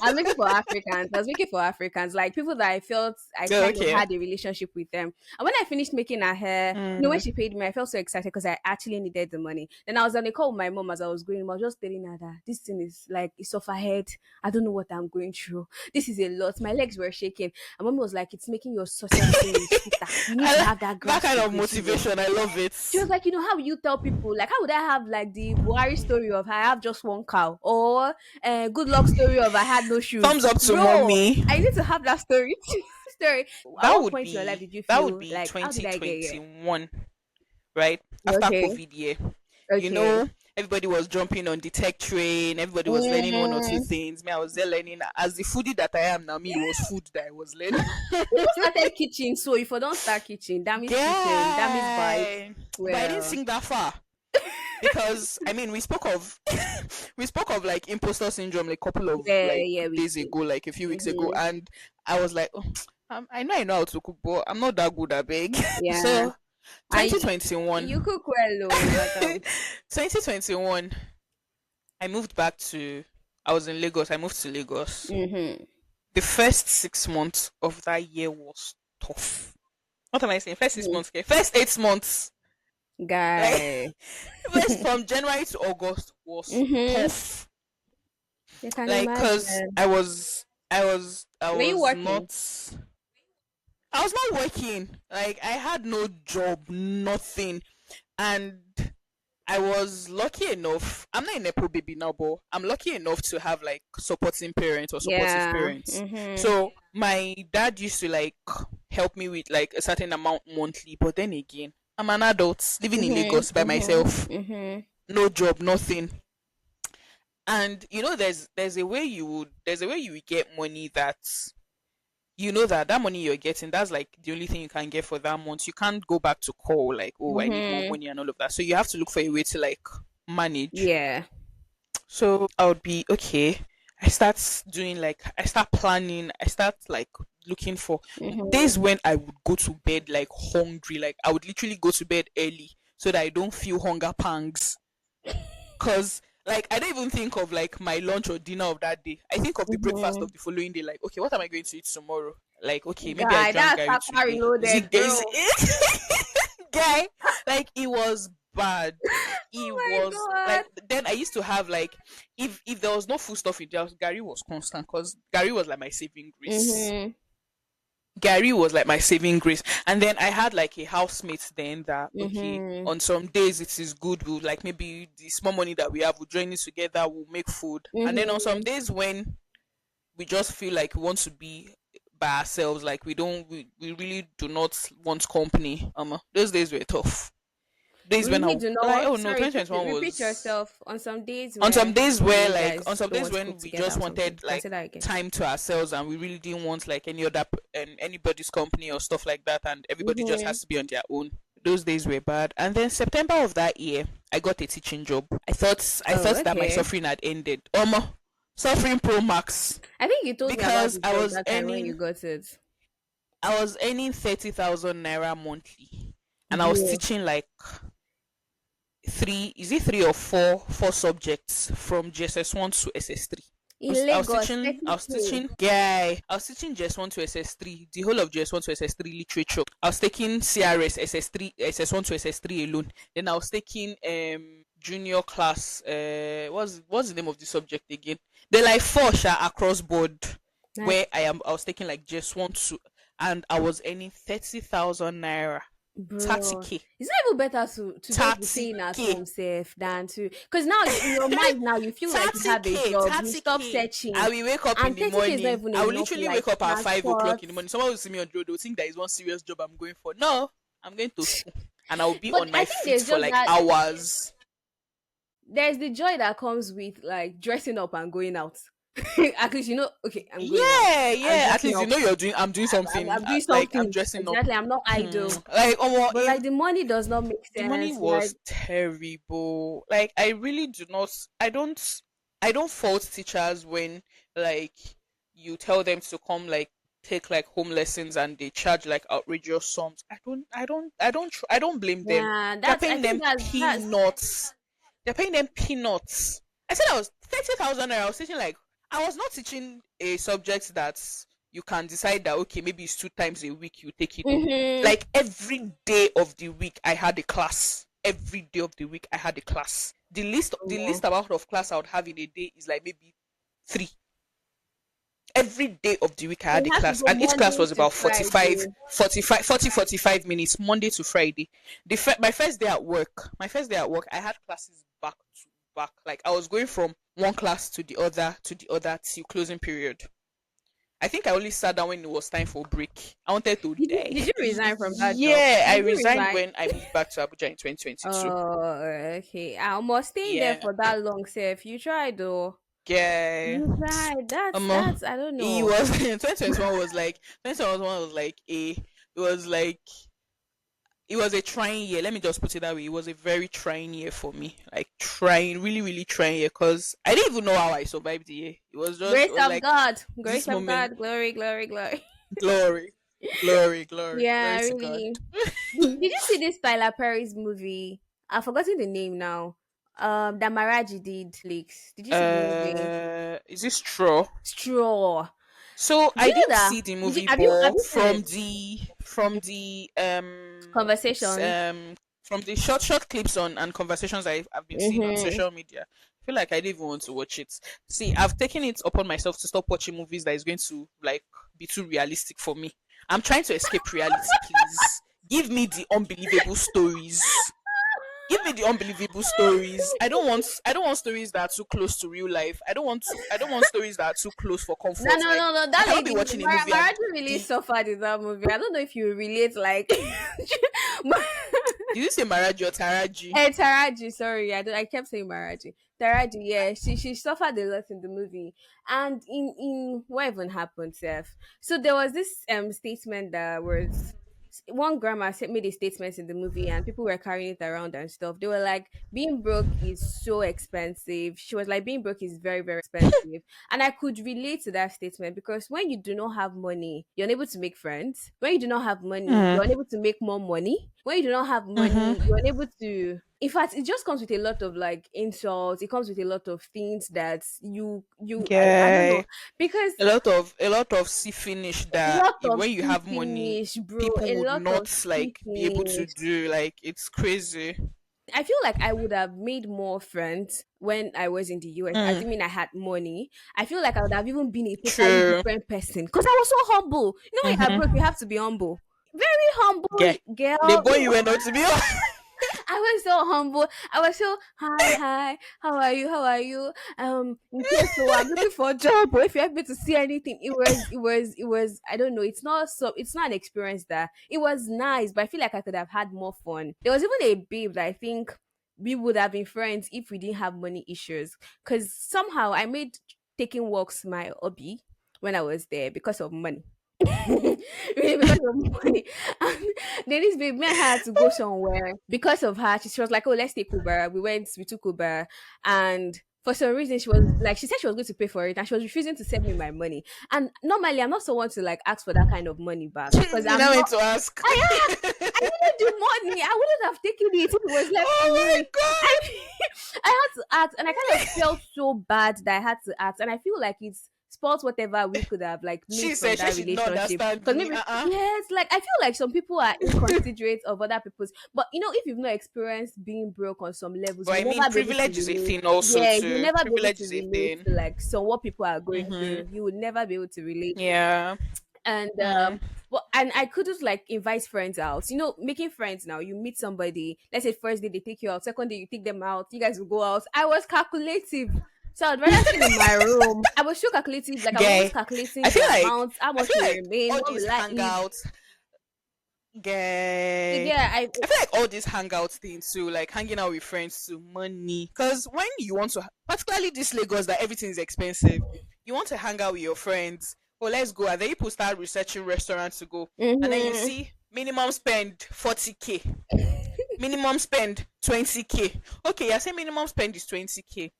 A: I was making for Africans. I was making for Africans, like people that I felt I
C: Oh,
A: kind of
C: okay.
A: had a relationship with them. And when I finished making her hair, when
C: Mm.
A: she paid me, I felt so excited because I actually needed the money. Then I was on a call with my mom as I was going. I was just telling her that this thing is like it's off her head. I don't know what I'm going through. This is a lot. My legs were shaking. And mommy was like, "It's making your success story sweeter. You need to have that
C: That kind of
A: grassroots experience."
C: motivation, I love it.
A: She was like, how you tell people? Like, how would I have like the Buhari story of I have just one cow or good luck story of I had no shoes?
C: Thumbs up to
A: Bro,
C: mommy.
A: I need to have that story. Story. At
C: That
A: what
C: would
A: point in your life
C: be
A: did you
C: that would
A: feel
C: be
A: like, how did I get here?
C: 2021, right after
A: Okay,
C: COVID year. You
A: okay.
C: know, everybody was jumping on the tech train. Everybody was learning one or two
A: Mm,
C: things. Me, I was there learning. As the foodie that I am now, me, it was food that I was learning.
A: we just started kitchen, so if I don't start kitchen, Dami's kitchen, Dami's vibe.
C: Yeah, but I didn't
A: Well,
C: sing that far because I mean, we spoke of we spoke of like imposter syndrome like a couple of
A: yeah,
C: like
A: yeah, we
C: days
A: did.
C: ago, like a few weeks ago,
A: Mm-hmm.
C: and I was like, oh, I know how to cook, but I'm not that good at big.
A: Yeah,
C: So
A: I
C: 2021,
A: you cook well, oh, madam.
C: 2021, I moved back to. I was in Lagos. I moved to Lagos.
A: Mm-hmm.
C: The first 6 months of that year was tough. What am I saying? First 6 months, okay? First 8 months. Like
A: Guy.
C: first from January to August was
A: Mm-hmm.
C: tough.
A: You can
C: Like cause
A: imagine.
C: I
A: Were you
C: was
A: working?
C: not I was not working. Like I had no job, nothing. And I was lucky enough. I'm not a nepo baby now, but I'm lucky enough to have like supporting parents or supportive
A: Yeah.
C: parents.
A: Mm-hmm.
C: So my dad used to like help me with like a certain amount monthly. But then again, I'm an adult living in Lagos
A: Mm-hmm.
C: by
A: Mm-hmm.
C: myself,
A: Mm-hmm.
C: no job, nothing. And there's a way you would get money that you know that that money you're getting, that's like the only thing you can get for that month. You can't go back to call like, oh, I need more
A: Mm-hmm.
C: money and all of that. So you have to look for a way to like manage.
A: Yeah.
C: So I would be okay. I start planning, I start like looking for
A: Mm-hmm.
C: days when I would go to bed like hungry. Like I would literally go to bed early so that I don't feel hunger pangs. Cause like I don't even think of like my lunch or dinner of that day. I think of the breakfast
A: Mm-hmm.
C: of the following day. Like, okay, what am I going to eat tomorrow? Like, okay, maybe I
A: Guy,
C: drank
A: that's
C: Gary
A: Sakwa
C: today. Is
A: reloaded,
C: it
A: bro.
C: guy? Like it was bad. It
A: Oh my
C: was
A: god.
C: like then I used to have like if there was no food stuff in the house, Gary was constant because Gary was like my saving grace.
A: Mm-hmm.
C: Gary was like my saving grace. And then I had like a housemate then that okay,
A: Mm-hmm.
C: on some days it is good, we'll like maybe the small money that we have, we'll join it together, we'll make food. And then on some
A: Mm-hmm.
C: days when we just feel like we want to be by ourselves, like we really do not want company. Those days were tough. Days when I
A: Really do
C: like
A: not.
C: oh no,
A: Sorry,
C: 2021
A: repeat
C: was
A: yourself. On some days
C: on some
A: where
C: days where
A: you
C: like on
A: guys
C: some
A: don't
C: days
A: want to cook
C: when we
A: together
C: just
A: or something.
C: wanted
A: Can I
C: like
A: say that again?
C: time to ourselves and we really didn't want like any other anybody's company or stuff like that, and everybody just
A: Mm-hmm.
C: has to be on their own. Those days were bad. And then September of that year I got a teaching job. I thought
A: Oh,
C: that my
A: okay.
C: suffering had ended. Suffering pro max,
A: I think you told me about
C: because
A: the job that time when you got it.
C: I was earning 30,000 naira monthly, and I was
A: Bro.
C: teaching like three or four subjects from GSS1 to SS3.
A: In
C: I was
A: Lagos,
C: teaching, I was
A: 30K.
C: teaching, guy. I was teaching GS1 to SS3, the whole of GS1 to SS3 literature. I was taking CRS SS3, SS1 to SS3 alone. Then I was taking junior class. What's the name of the subject again? They're like four across board.
A: Nice.
C: Where I was taking like GS1 to, and I was earning 30,000 naira,
A: Bro,
C: 30k,
A: it's not even better to just be staying at
C: 30k.
A: home safe than to because now in your mind now you feel like you have a
C: 30k,
A: job, you stop
C: 30k. I
A: searching,
C: will wake up in
A: and
C: the
A: 30K is not
C: morning.
A: even
C: I will
A: enough for
C: literally
A: like
C: wake up at 5 o'clock
A: transport.
C: in the morning. Someone will see me on road, they'll think that is one serious job I'm going for. No, I'm going to school. And I will be
A: But
C: on
A: I
C: my
A: think
C: feet
A: there's
C: for
A: just
C: like
A: that
C: hours.
A: there's the joy that comes with like dressing up and going out. At least you know, okay, I'm going out.
C: Yeah,
A: I'm
C: yeah. At
A: dressing
C: least you
A: up.
C: know I'm doing something.
A: I'm doing
C: Like I'm
A: something.
C: dressing up.
A: Exactly. I'm not idle.
C: Like
A: But like the money does not make
C: the money
A: sense. Like
C: was terrible. Like I really do not. I don't fault teachers when like you tell them to come like take like home lessons and they charge like outrageous sums. I don't blame them.
A: yeah,
C: They're
A: that's I
C: paying
A: think
C: them
A: that's
C: peanuts. They're paying them peanuts. I said I was 30,000 naira. I was teaching like I was not teaching a subject that you can decide that okay maybe it's 2 times a week you take it home.
A: mm-hmm.
C: Like every day of the week I had a class. Every day of the week I had a class. The least amount of class I would have in a day is like maybe three. Every day of the week I
A: So
C: had
A: you
C: a
A: have to
C: class,
A: go
C: and each class
A: Monday
C: was
A: to
C: about
A: Friday.
C: 45 minutes, Monday to Friday. My first day at work I had classes back to back. Like I was going from one class to the other till closing period. I think I only sat down when it was time for break. I wanted to die.
A: Did you resign from that job?
C: Yeah, I
A: Did you
C: resigned
A: resign?
C: when I moved back to Abuja in 2022.
A: Oh, okay. I almost staying there
C: Yeah,
A: for that long, safe. You tried though.
C: yeah.
A: You tried. That's
C: Um,
A: I don't
C: it
A: know.
C: was 2021 was like 2021 was like it was like it was a trying year. Let me just put it that way. It was a very trying year for me. Like trying, really, really trying year because I didn't even know how I survived the year. It
A: Grace
C: was
A: of
C: like
A: God. Grace
C: this
A: of
C: moment,
A: God. Glory, glory, glory.
C: glory, glory, glory,
A: Yeah,
C: glory to God.
A: really. Did you see this Tyler Perry's movie? I've forgotten the name now. That Maraji did Netflix. Did you see the movie?
C: Is this true?
A: Straw.
C: So
A: Do
C: I
A: you know
C: didn't
A: that?
C: see the
A: Did you
C: movie,
A: have
C: but
A: you seen it? Conversations.
C: from the short clips on and conversations I've been seeing on
A: Mm-hmm.
C: social media, I feel like I didn't even want to watch it. See, I've taken it upon myself to stop watching movies that is going to like be too realistic for me. I'm trying to escape reality, please. Give me the unbelievable stories. Give me the unbelievable stories. I don't want stories that are too close to real life. I don't want stories that are too close for
A: No,
C: comfort.
A: no,
C: Like
A: no, no.
C: I
A: That
C: cannot be
A: lady,
C: watching a movie and
A: Maraji really
C: the
A: suffered in that movie. I don't know if you relate, like, but-
C: did you say Maraji or Taraji?
A: Taraji. Sorry, I kept saying Maraji. Taraji, yeah, she suffered a lot in the movie, and in what even happened, Seth. So there was this statement that was one grandma made a statement in the movie, and people were carrying it around and stuff. They were like, "Being broke is so expensive." She was like, "Being broke is very, very expensive." And I could relate to that statement because when you do not have money, you're unable to make friends. When you do not have money, you're
C: Mm.
A: unable to make more money. When you do not have money, you're
C: Mm-hmm.
A: unable to. In fact, it just comes with a lot of like insults. It comes with a lot of things that I don't
C: Yeah.
A: know because
C: A lot of see finish
A: a
C: that
A: lot of
C: when you
A: see
C: have money,
A: finish, bro.
C: people
A: A
C: would
A: lot of
C: not
A: see
C: like be able to
A: finish.
C: do. Like it's crazy.
A: I feel like I would have made more friends when I was in the US. I
C: Mm,
A: didn't mean I had money. I feel like I would have even been a totally
C: true.
A: different person because I was so humble. You know, when you're broke, you
C: Mm-hmm.
A: have to be humble. Very humble
C: Yeah. The
A: girl.
C: boy you went out to be.
A: I was so humble. I was so hi, how are you? How are you? In case so I'm looking for a job, or if you have me to see anything, it was. I don't know. It's not an experience that it was nice, but I feel like I could have had more fun. There was even a babe that I think we would have been friends if we didn't have money issues. Because somehow I made taking walks my hobby when I was there because of money. Really because of money. And then this babe, me and her had to go somewhere because of her. She was like, "Oh, let's take Uber." We took Uber, and for some reason, she was like, she said she was going to pay for it, and she was refusing to send me my money. And normally, I'm not someone to like ask for that kind of money back because
C: You
A: I'm
C: know
A: not.
C: to ask.
A: I needed the money. I wouldn't have taken it if it was left to
C: Oh
A: me.
C: my
A: I,
C: god.
A: I had to ask, and I kind of felt so bad that I had to ask, and I feel like it's spoils whatever we could have like made
C: She
A: from
C: said she
A: that
C: should not
A: relationship.
C: understand
A: Because
C: me.
A: maybe yes, like I feel like some people are inconsiderate of other people's, but you know, if you've not experienced being broke on some levels,
C: But I
A: you'll
C: mean,
A: never be able to
C: privilege is a
A: relate.
C: thing also
A: Yeah, you'll
C: too.
A: never be able
C: Privilege
A: to
C: is a
A: relate to
C: thing.
A: like so what people are going
C: Mm-hmm.
A: through. You would never be able to relate.
C: Yeah.
A: And
C: Mm.
A: and I couldn't like invite friends out. You know, making friends now, you meet somebody, let's say first day they take you out, second day you take them out, you guys will go out. I was calculative. So I'd rather stay in my room. I was so calculative, like I was always
C: Guy,
A: calculating
C: I
A: the
C: feel like
A: amount, how
C: I
A: much
C: feel
A: will
C: like
A: remain,
C: all
A: what
C: these
A: will I eat.
C: hangouts, guy.
A: Yeah, I
C: I feel like all these hangouts things too, like hanging out with friends to money. Because when you want to, particularly this Lagos that everything is expensive, you want to hang out with your friends. Oh, let's go. And then people start researching restaurants to go. And then you
A: mm-hmm.
C: see minimum spend 40K, minimum spend 20K. Okay, I say minimum spend is 20K.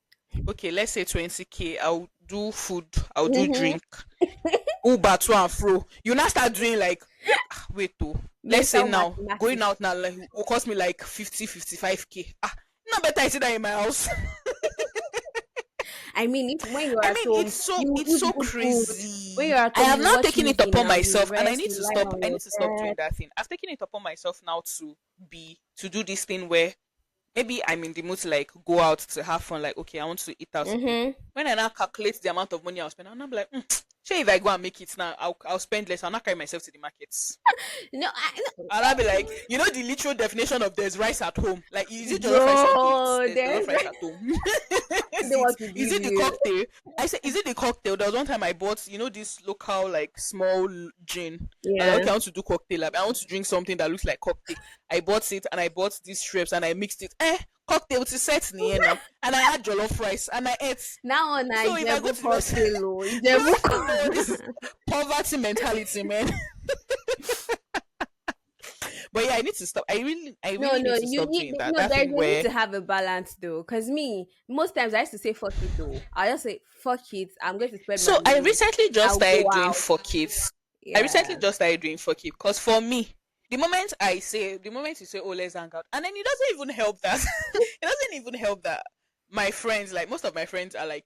C: Okay, let's say 20K. I'll do food, I'll do
A: Mm-hmm.
C: drink, Uber to and fro. You now start doing like, wait, oh, let's say
A: Mental
C: now, going
A: mathematics.
C: out now like, will cost me like 50, 55K. No better I sit down in my house.
A: I mean, if when you're
C: I
A: at
C: mean,
A: home, you
C: it's
A: eat
C: so
A: good food. When
C: crazy.
A: you're at
C: I
A: home,
C: have
A: you
C: now
A: watch
C: taken it
A: movie
C: upon
A: now, you
C: myself, and
A: rest, you lie on
C: I
A: your
C: need to stop doing
A: bed.
C: that thing. I've taken it upon myself now to do this thing where maybe I'm in the mood to like go out to have fun. Like, okay, I want to eat out today.
A: Mm-hmm.
C: When I now calculate the amount of money I'll spend, I'm like, sure, if I go and make it now, I'll spend less. I'll not carry myself to the markets.
A: No, no,
C: And I'll be like, you know, the literal definition of there's rice at home. Like, is it jollof rice you want to eat?
A: bro,
C: There's
A: there's
C: jollof rice at home.
A: they want to
C: Is
A: give
C: it the
A: you.
C: cocktail? I said, is it the cocktail? There was one time I bought, you know, this local like small gin. I was like,
A: Yeah.
C: okay, I want to do cocktail. Like, I want to drink something that looks like cocktail. I bought it and I bought these shrimps and I mixed it. Cocktail to set me now. And I had jollof rice and I ate.
A: Now on a
C: So if I go
A: Ijebu
C: to the restaurant,
A: cocktail, oh, Ijebu.
C: no, this is poverty mentality, man. But yeah, I need to stop. I
A: No,
C: really
A: no,
C: need to
A: you
C: stop
A: need
C: doing that.
A: no.
C: That
A: There
C: thing
A: you need
C: where
A: to have a balance though, because me most times I used to say fuck it though. I just say fuck it. I'm going to spend my
C: so I
A: money.
C: recently just
A: I'll go
C: started doing
A: out.
C: for kids. I recently
A: Yeah.
C: just started doing for kids because for me, the moment you say, "Oh, let's hang out," and then it doesn't even help that it doesn't even help that my friends, like most of my friends, are like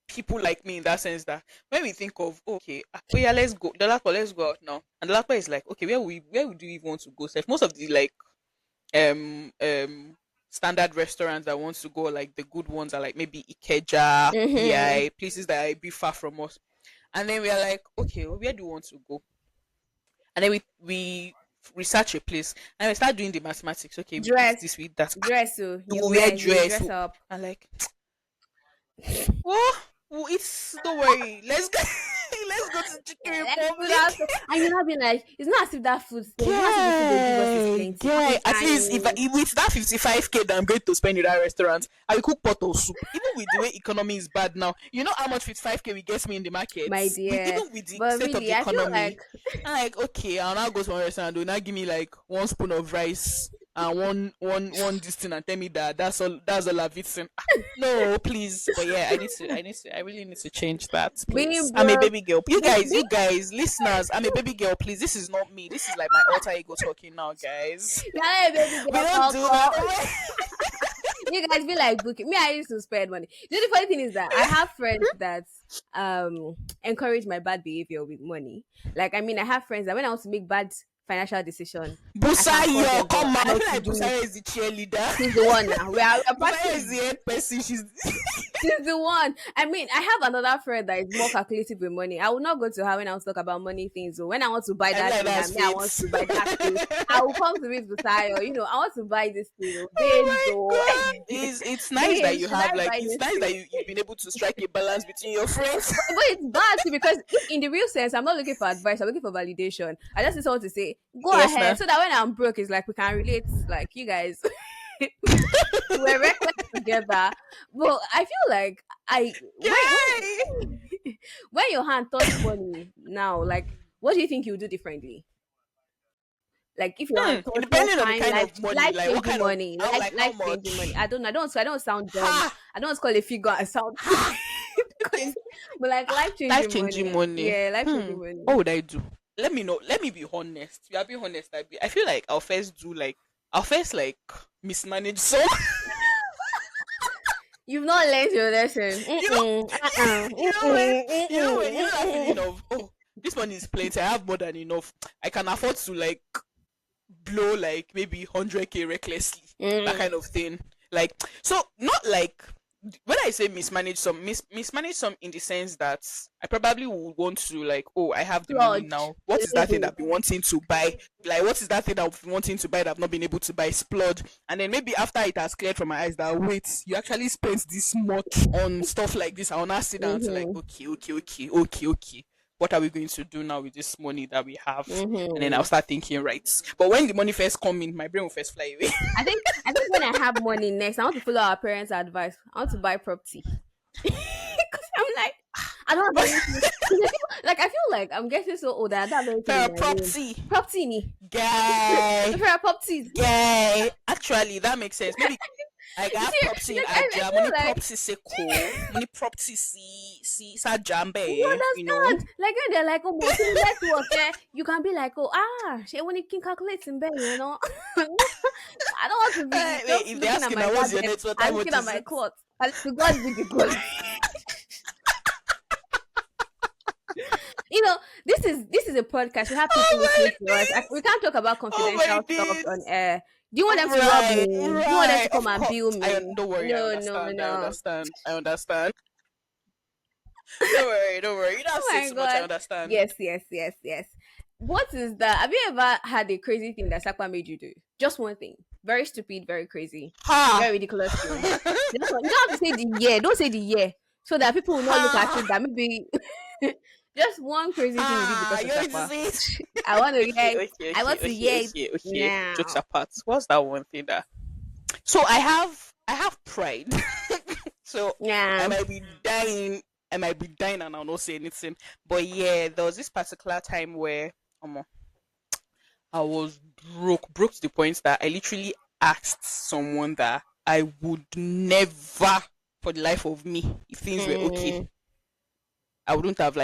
C: people like me in that sense that when we think of okay, oh yeah, let's go, the last let's go out now, and the last is like, okay, where would you even want to go? So most of the like um um standard restaurants that wants to go, like the good ones, are like maybe Ikeja,
A: Mm-hmm.
C: PI, places that are a bit far from us. And then we are like, okay, well, where do you want to go? And then we research a place and we start doing the mathematics. Okay, we eat
A: Dress,
C: this, we eat that.
A: dress. So
C: We will wear
A: you will
C: dress.
A: dress up.
C: And like, oh, well, it's don't worry. Let's go. Let's go to Chicken
A: Let's do
C: Republic.
A: that. And you not be like, it's not as if that food. It's not as if the food they give us is
C: Guy,
A: plenty. How
C: guy.
A: many
C: At least
A: times?
C: if with that 55K that I'm going to spend in that restaurant, I will cook pot of soup. Even with the way economy is bad now, you know how much 55K will get me in the
A: My
C: markets.
A: dear.
C: Even with the
A: But
C: state of the
A: really, I feel like
C: economy, I'm like, okay, I'll now go to one restaurant. Do now give me like one spoon of rice and one this thing and tell me that that's all I've eaten. No, please. But yeah, I really need to change that, please.
A: being
C: I'm a
A: broke,
C: baby girl. You guys, listeners, I'm a baby girl, please. This is not me. This is like my alter ego talking now, guys.
A: now a baby
C: We
A: girl
C: don't
A: talk
C: do
A: up.
C: that.
A: You guys be like Bukky. Me, I used to spend money. You know, the funny thing is that I have friends that encourage my bad behavior with money. Like, I mean, I have friends that when I want to make bad financial decision, I can call
C: Busayo,
A: them, but
C: come on.
A: I
C: I
A: know
C: feel
A: to
C: like
A: do it.
C: Busayo is the cheerleader.
A: She's the one now. We are
C: Busayo is
A: practicing.
C: the head person. She's
A: She's the one. I mean, I have another friend that is more calculative with money. I will not go to her when I want to talk about money things. So when I want to buy
C: I feel
A: that
C: like
A: thing,
C: that's
A: and me, I want
C: fate.
A: to buy that thing, I will come to Miss Busayo. I want to buy this thing. Oh,
C: Oh
A: babes,
C: my
A: oh,
C: god. It's nice that
A: babes,
C: you
A: should I
C: have like
A: buy
C: it's
A: this
C: nice that
A: thing?
C: you've been able to strike a balance between your friends.
A: But it's bad too because if in the real sense, I'm not looking for advice. I'm looking for validation. I just need someone to say, "Go
C: Yes,
A: ahead,"
C: nah.
A: so that when I'm broke, it's like we can relate. Like you guys, we're reckless together. But I feel like I
C: Yay!
A: when your hand touch money now, like what do you think you do differently? Like if your hand touch one
C: Depending on the
A: kind
C: kind of money,
A: life
C: like what
A: changing
C: kind of
A: money,
C: how like how
A: life changing money.
C: much?
A: I don't sound dumb.
C: Ha
A: I don't want to call a figure. I sound
C: ha.
A: because, but like life
C: Life
A: changing
C: changing
A: money.
C: money.
A: Yeah, life changing
C: What
A: money.
C: would I do? Let me know. Let me be honest. You are being honest. I feel like I'll first like mismanage some.
A: You've not learned your lesson.
C: you know,
A: Mm-mm, uh-uh,
C: you know when
A: mm-mm,
C: you know that feeling
A: mm-mm,
C: of, oh, this money is plenty. I have more than enough. I can afford to like blow like maybe 100K recklessly, that
A: mm-mm.
C: kind of thing. Like, so not like, when I say mismanage some in the sense that I probably would want to like, oh, I have the money
A: Splurge
C: now. What
A: a
C: is that thing that
A: little.
C: I've been wanting to buy? Like, what is that thing that I've been wanting to buy that I've not been able to buy? Splurge. And then maybe after it has cleared from my eyes that, wait, you actually spent this much on stuff like this. I will not sit down to like,
A: Mm-hmm,
C: okay. What are we going to do now with this money that we have? And then I'll
A: mm-hmm.
C: start thinking, right. But when the money first come in, my brain will first fly away.
A: I think when I have money next, I want to follow our parents' advice. I want to buy property. Because I'm like, I don't have anything. 'Cause like I feel like I'm getting so old that I don't have anything in
C: Fair
A: my name.
C: property.
A: Property ni.
C: Guy.
A: For properties.
C: Guy. Actually, that makes sense. Maybe like I have property in
A: Like I
C: Aja, money
A: feel like
C: property Seko, money property sa
A: you
C: Jambe, you know.
A: understand. Like when they're like, oh, but see, network, you can be like, oh, she when you can calculate in bed. I don't want to be
C: Wait,
A: just
C: if they
A: looking
C: ask
A: at
C: you
A: my
C: now what's your
A: gadgets
C: net worth, how
A: and
C: much
A: looking at
C: is
A: my
C: it?
A: clothes. And to God be the glory. This is a podcast. We have people
C: Oh my
A: listening to us.
C: days!
A: We can't talk about
C: Oh my
A: confidential stuff on
C: days!
A: air. Do you want them to rob me?
C: Right,
A: Do you want them
C: right.
A: to come
C: Of
A: and
C: course.
A: bill me?
C: Don't worry, I
A: No, no,
C: understand. I
A: no.
C: understand. I understand. Don't worry, don't worry. You don't
A: Oh
C: say
A: my
C: too much, I
A: god.
C: understand.
A: Yes, yes, yes, yes. What is that? Have you ever had a crazy thing that Sakwa made you do? Just one thing. Very stupid, very crazy,
C: Ha!
A: very ridiculous thing. You don't have to say the year. Don't say the year. So that people will not look at
C: Ha!
A: you that maybe just one crazy thing you did
C: Ha!
A: because of
C: You
A: Sakwa.
C: see it?
A: I want to hear
C: Okay,
A: it.
C: okay,
A: I
C: okay,
A: want to
C: okay,
A: hear it
C: okay, okay. Jokes
A: now.
C: apart. What's that one thing that? So I have pride. So I
A: Yeah.
C: might be dying. I might be dying and I'll not say anything. But yeah, there was this particular time where I was broke to the point that I literally asked someone that I would never, for the life of me, if things were okay,
A: Mm,
C: I wouldn't have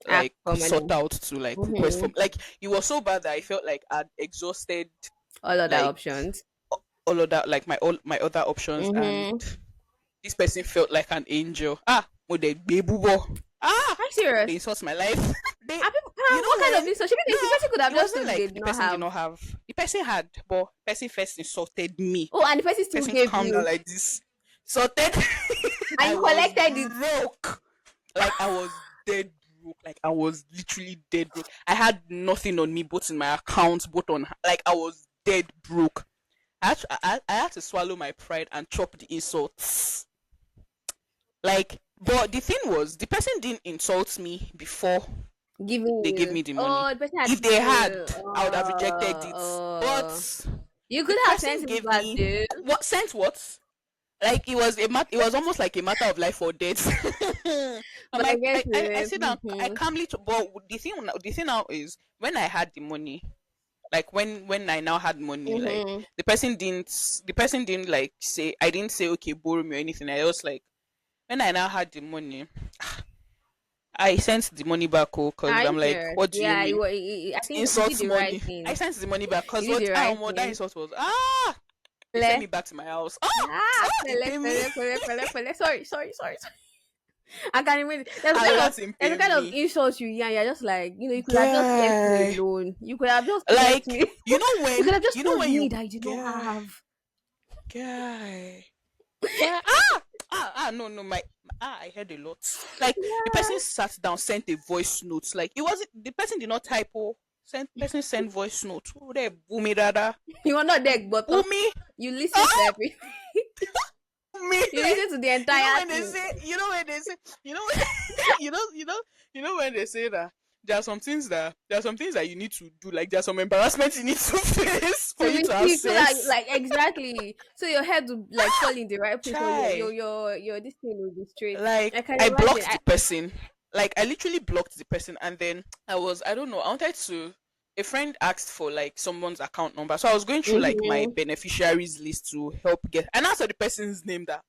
A: ask for
C: sought
A: money.
C: out to like request for,
A: Hmm.
C: like, it was so bad that I felt like I'd exhausted
A: All other
C: like
A: options.
C: all of that, like my other options, and
A: Mm-hmm.
C: this person felt like an angel. Well, they bebubo.
A: Are you serious?
C: They insult my life. they,
A: Are people,
C: you
A: what
C: know
A: kind of
C: when?
A: this? So she
C: No,
A: the person could have
C: it
A: just
C: wasn't
A: told you they
C: like
A: did
C: the
A: not
C: person did
A: have.
C: not have. The person had, but the person first insulted me.
A: Oh, and the person still
C: Person
A: gave
C: calmed down
A: you,
C: like this. Insulted.
A: and
C: I
A: you
C: was
A: collected it.
C: broke. Like I was dead broke. Like I was literally dead broke. I had nothing on me, both in my account, both on, like I was dead broke. I had to swallow my pride and chop the insults. Like, but the thing was, the person didn't insult me before
A: Giving
C: they gave
A: you.
C: me the money.
A: Oh, the person had
C: If
A: to give
C: they had,
A: you.
C: I would have rejected it.
A: Oh.
C: But
A: You
C: the
A: could have
C: person
A: sent it
C: gave
A: back,
C: me
A: dude.
C: what sent what? Like it was almost like a matter of life or death. I'm
A: But I
C: like,
A: get
C: I
A: it.
C: sit down, I
A: Mm-hmm.
C: calmly. But the thing now is when I had the money, like when I now had money, like
A: Mm-hmm.
C: the person didn't like say, I didn't say okay borrow me or anything. I was like, when I now had the money, I sent the money back, because
A: Are you
C: I'm like,
A: serious?
C: what do you
A: Yeah,
C: mean?
A: I think you did
C: Insult
A: the right
C: money. I
A: thing.
C: sent the money back because
A: You did
C: what?
A: the right
C: That
A: thing.
C: insult was they sent
A: Pele.
C: me back to my house.
A: Ah,
C: They
A: pele,
C: pay me.
A: pele, pele, pele, pele. Sorry, sorry, sorry, sorry. I can imagine.
C: And that's in
A: There's a kind of
C: me.
A: insult you hear. You're just like, you could have just left me
C: Guy.
A: alone. You could have just left
C: Like,
A: me. You could have just
C: you know
A: told
C: when
A: me
C: you
A: that I did not
C: guy,
A: have.
C: guy. Guy. No, no, I heard a lot. Like the person sat down, sent a voice note. Like it wasn't the person did not typo. Sent voice note. Oh, there, boomy dada.
A: You were not there, but
C: Boomy.
A: you listen to
C: Oh,
A: everything.
C: me.
A: You listen to the
C: You know
A: entire
C: when they
A: thing.
C: say, you know, when, you know when they say that there are some things that you need to do. Like there are some embarrassment you need to face
A: So
C: for you
A: you
C: to
A: see, so like,
C: access.
A: like exactly. So your head will like fall in the right place, or
C: Chai.
A: your this thing will be straight. I
C: Like
A: can
C: I
A: imagine.
C: blocked the person. Like I literally blocked the person, and then I don't know. I wanted to. A friend asked for like someone's account number, so I was going through like my
A: Mm-hmm.
C: beneficiaries list to help get. And I saw the person's name. That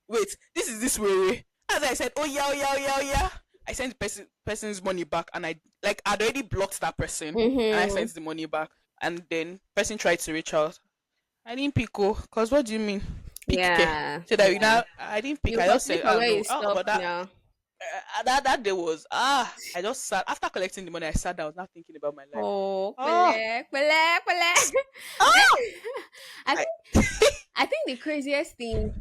C: wait, this way. As I said, oh yeah, oh yeah, oh yeah, oh yeah. I sent the person's money back, and I'd already blocked that person, and I
A: Mm-hmm.
C: sent the money back, and then person tried to reach out. I didn't pick, oh, cause what do you mean? Pick care.
A: Yeah,
C: So that you
A: yeah.
C: know, I didn't pick.
A: You
C: I just
A: continue
C: said,
A: from
C: oh
A: where you
C: no, oh, but
A: stopped now.
C: that day was I just sat after collecting the money. I sat down, I was not thinking about my life.
A: Oh,
C: Oh,
A: pele, pele, pele.
C: oh,
A: I
C: I,
A: think I think the craziest thing.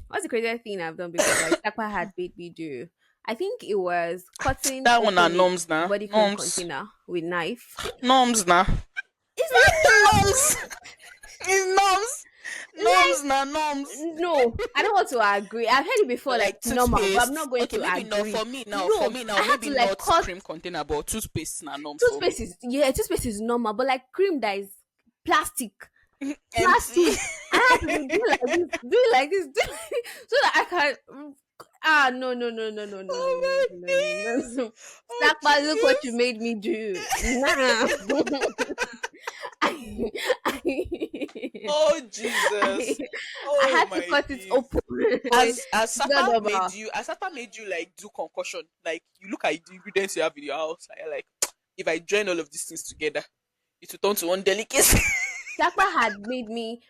A: What's the craziest thing I've done before? Like Takwa had made me do. I think it was cutting
C: that one are
A: open a
C: norms now.
A: body cream
C: Norms,
A: container with knife.
C: norms now.
A: It's not
C: Norms, it's norms, norms
A: like
C: now, norms.
A: no. I don't want to agree. I've heard it before, like
C: Like
A: normal, but I'm
C: toothpaste.
A: not going
C: Okay,
A: to
C: maybe not
A: agree.
C: for me now. For
A: No,
C: me
A: I
C: now,
A: had
C: maybe
A: to like
C: not
A: cut
C: cream container, but toothpaste now norms for me.
A: toothpaste is yeah, toothpaste is normal, but like cream that is plastic.
C: Empty.
A: Plastic. I have to do it like this, do it like this, do it like this, so that I can. No, no, no, no, no, no, no,
C: Oh
A: no,
C: my
A: no, no, no,
C: days.
A: no.
C: Oh
A: Sakpa, look what you
C: Jesus.
A: made me do. Nah. I, I,
C: Oh
A: I,
C: Jesus.
A: I
C: Oh
A: had to
C: my
A: cut it
C: days.
A: open.
C: As
A: It's not
C: Sapa made
A: normal.
C: you like do concussion. Like you look at the ingredients you have in your house, and you're like, if I join all of these things together, it will turn to one delicacy.
A: Sakpa had made me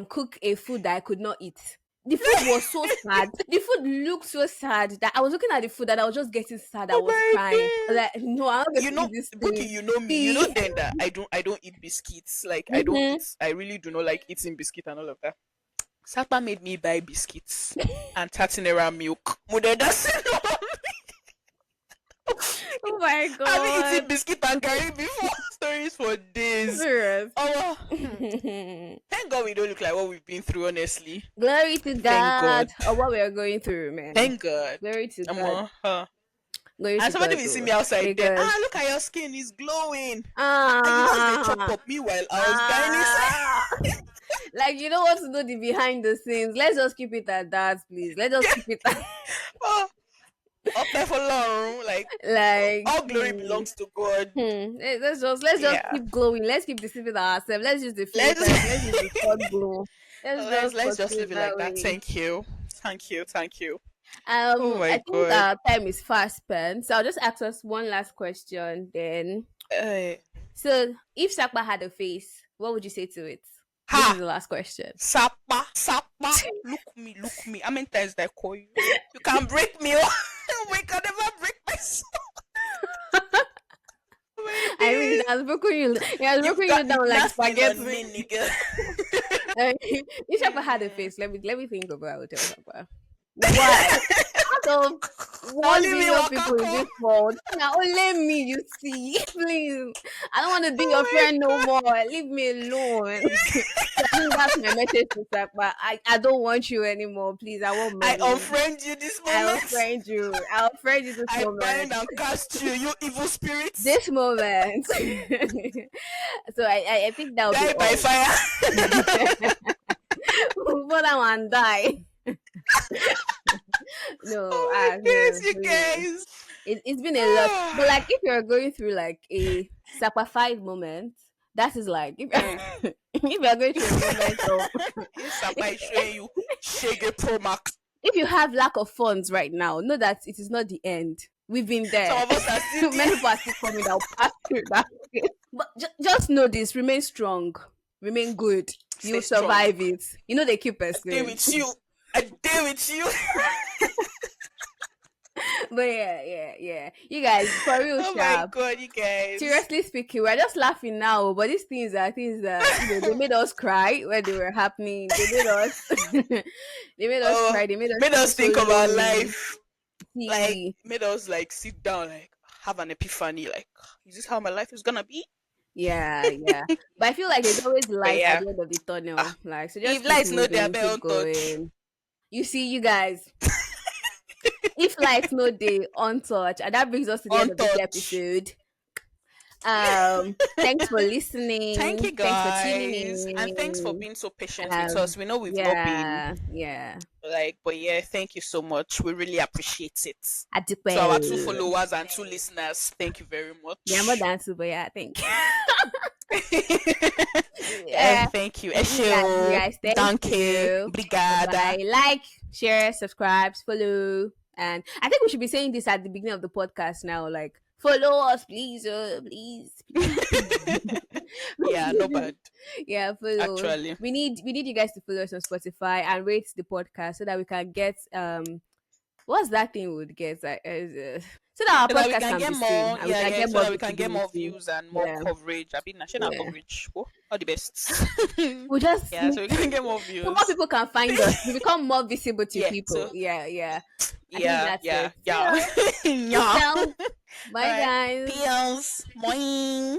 A: cook a food that I could not eat. The food was so sad. The food looked so sad that I was looking at the food and I was just getting sad. I
C: Oh
A: was
C: my
A: crying.
C: days.
A: Like, no, I'm not going
C: You
A: to eat
C: know,
A: this
C: Bukky,
A: thing.
C: you know me. You know
A: See?
C: then that I don't eat biscuits. Like I don't
A: Mm-hmm.
C: eat I really do not like eating biscuit and all of that. Sapa made me buy biscuits and 30 naira milk. Mude doesn't know.
A: Oh my
C: I've been
A: god.
C: eating biscuit and curry before. Stories for days.
A: Serious.
C: Oh, thank God we don't look like what we've been through, honestly.
A: Glory to
C: Thank
A: God.
C: God.
A: Or what we are going through, man.
C: Thank God.
A: Glory to God. Glory
C: And
A: to
C: somebody
A: God,
C: will see
A: though.
C: me outside then.
A: Because
C: Look at your skin, it's glowing. And you just they chop
A: ah
C: up. Meanwhile, I was dying
A: ah
C: inside.
A: like you don't want to know the behind the scenes. Let's just keep it at that, please. Let's just keep it at,
C: Oh, up there for long. Like
A: like
C: all glory belongs to God.
A: Let's just
C: Yeah.
A: keep glowing. Let's keep deceiving ourselves. Let's use the
C: Let's
A: filters. Let's use the third glow. Let's just
C: let's just
A: continue
C: leave it
A: that
C: like that.
A: way.
C: Thank you. Thank you. Thank you. Oh
A: I
C: my
A: think
C: God.
A: our time is fast spent, so I'll just ask us one last question. Then,
C: Uh,
A: so if Sakpa had a face, what would you say to it? This is
C: ha!
A: the last question.
C: Sapa, Sapa, look me, look me. How many times did I call you? You can break me. We can never break my soul. My
A: I mean,
C: days.
A: it has broken you. It has broken you
C: You've
A: down like
C: nothing on
A: spaghetti.
C: me, nigga.
A: If Sakpa had a face, let me think about it. Sakpa. Why? Out of one
C: Only me
A: billion
C: waka
A: people in
C: come.
A: this world, now only me, you see. Please, I don't want to be your
C: Oh
A: friend no more. Leave me alone. So I think that's my message to Sakpa. I don't want you anymore. Please, I want
C: I
A: money.
C: unfriend you this
A: I'll
C: moment.
A: friend you. I'll friend you this
C: I
A: moment.
C: bind and cast you, you evil spirits.
A: This moment. So I think that would be
C: Die by
A: all.
C: fire.
A: Put that one die. No,
C: Oh my
A: no,
C: goodness, you
A: really.
C: guys.
A: It's been a lot. But like if you're going through like a sacrifice moment, that is like if, if you're going through a moment of
C: Yes, I'm by showing you Shege Pro Max.
A: if you have lack of funds right now, know that it is not the end. We've been there.
C: Some of us are still
A: Many
C: there.
A: people are still coming that will pass through that. But just know this: remain strong, remain good.
C: Stay
A: You'll
C: strong.
A: survive it. You know they keep
C: Stay
A: person.
C: with you. I stay with you.
A: But yeah. You guys, for real,
C: Oh my
A: sharp.
C: god, you guys.
A: Seriously speaking, we're just laughing now, but these things are things that they made us cry when they were happening. They made us, they made us
C: Oh,
A: cry. They made us
C: made
A: feel
C: us
A: so
C: think of our
A: lonely.
C: life. Like
A: See,
C: made us like sit down, like have an epiphany. Like, is this how my life is gonna be?
A: yeah. But I feel like there's always
C: But
A: light at
C: yeah,
A: the end of the tunnel. Like, so just
C: if
A: keep
C: lights no there,
A: moving,
C: better
A: keep
C: on touch.
A: going. You see, you guys, if lights no day on touch, and that brings us to the end
C: On
A: of this
C: touch.
A: episode. Thanks for
C: Thank
A: listening.
C: you
A: Thanks for tuning
C: guys, and thanks for
A: in.
C: being so patient with us. We know we've not been
A: Yeah.
C: like, but yeah, thank you so much. We really appreciate it. So our 2 followers and 2 listeners, thank you very
A: Yeah, more
C: much.
A: than two, but yeah, I think.
C: Yeah,
A: Yeah.
C: thank you.
A: You
C: Esho,
A: guys, thank
C: donkey,
A: you. Bye
C: brigada.
A: bye. Like, share, subscribe, follow. And I think we should be saying this at the beginning of the podcast now. Like, follow us, please. Please.
C: Yeah, no bad.
A: Yeah, follow.
C: Actually,
A: We need you guys to follow us on Spotify and rate the podcast so that we can get what's that thing we would get so that our
C: so that we
A: podcast
C: can
A: can
C: get
A: be seen
C: more.
A: and we
C: Yeah,
A: can
C: yeah.
A: get
C: So
A: more
C: that we can get more
A: visibility.
C: views and more
A: Yeah,
C: coverage. I mean, national
A: yeah.
C: coverage. Oh, all the best.
A: We just
C: Yeah, so we can get more
A: so more
C: views.
A: people can find us. We become more visible to
C: Yeah.
A: people.
C: So
A: Yeah. I think
C: yeah,
A: that's
C: yeah,
A: it. So
C: yeah,
A: yeah. Peace
C: yeah.
A: out.
C: All
A: Bye
C: right.
A: guys.
C: Peace. Moing.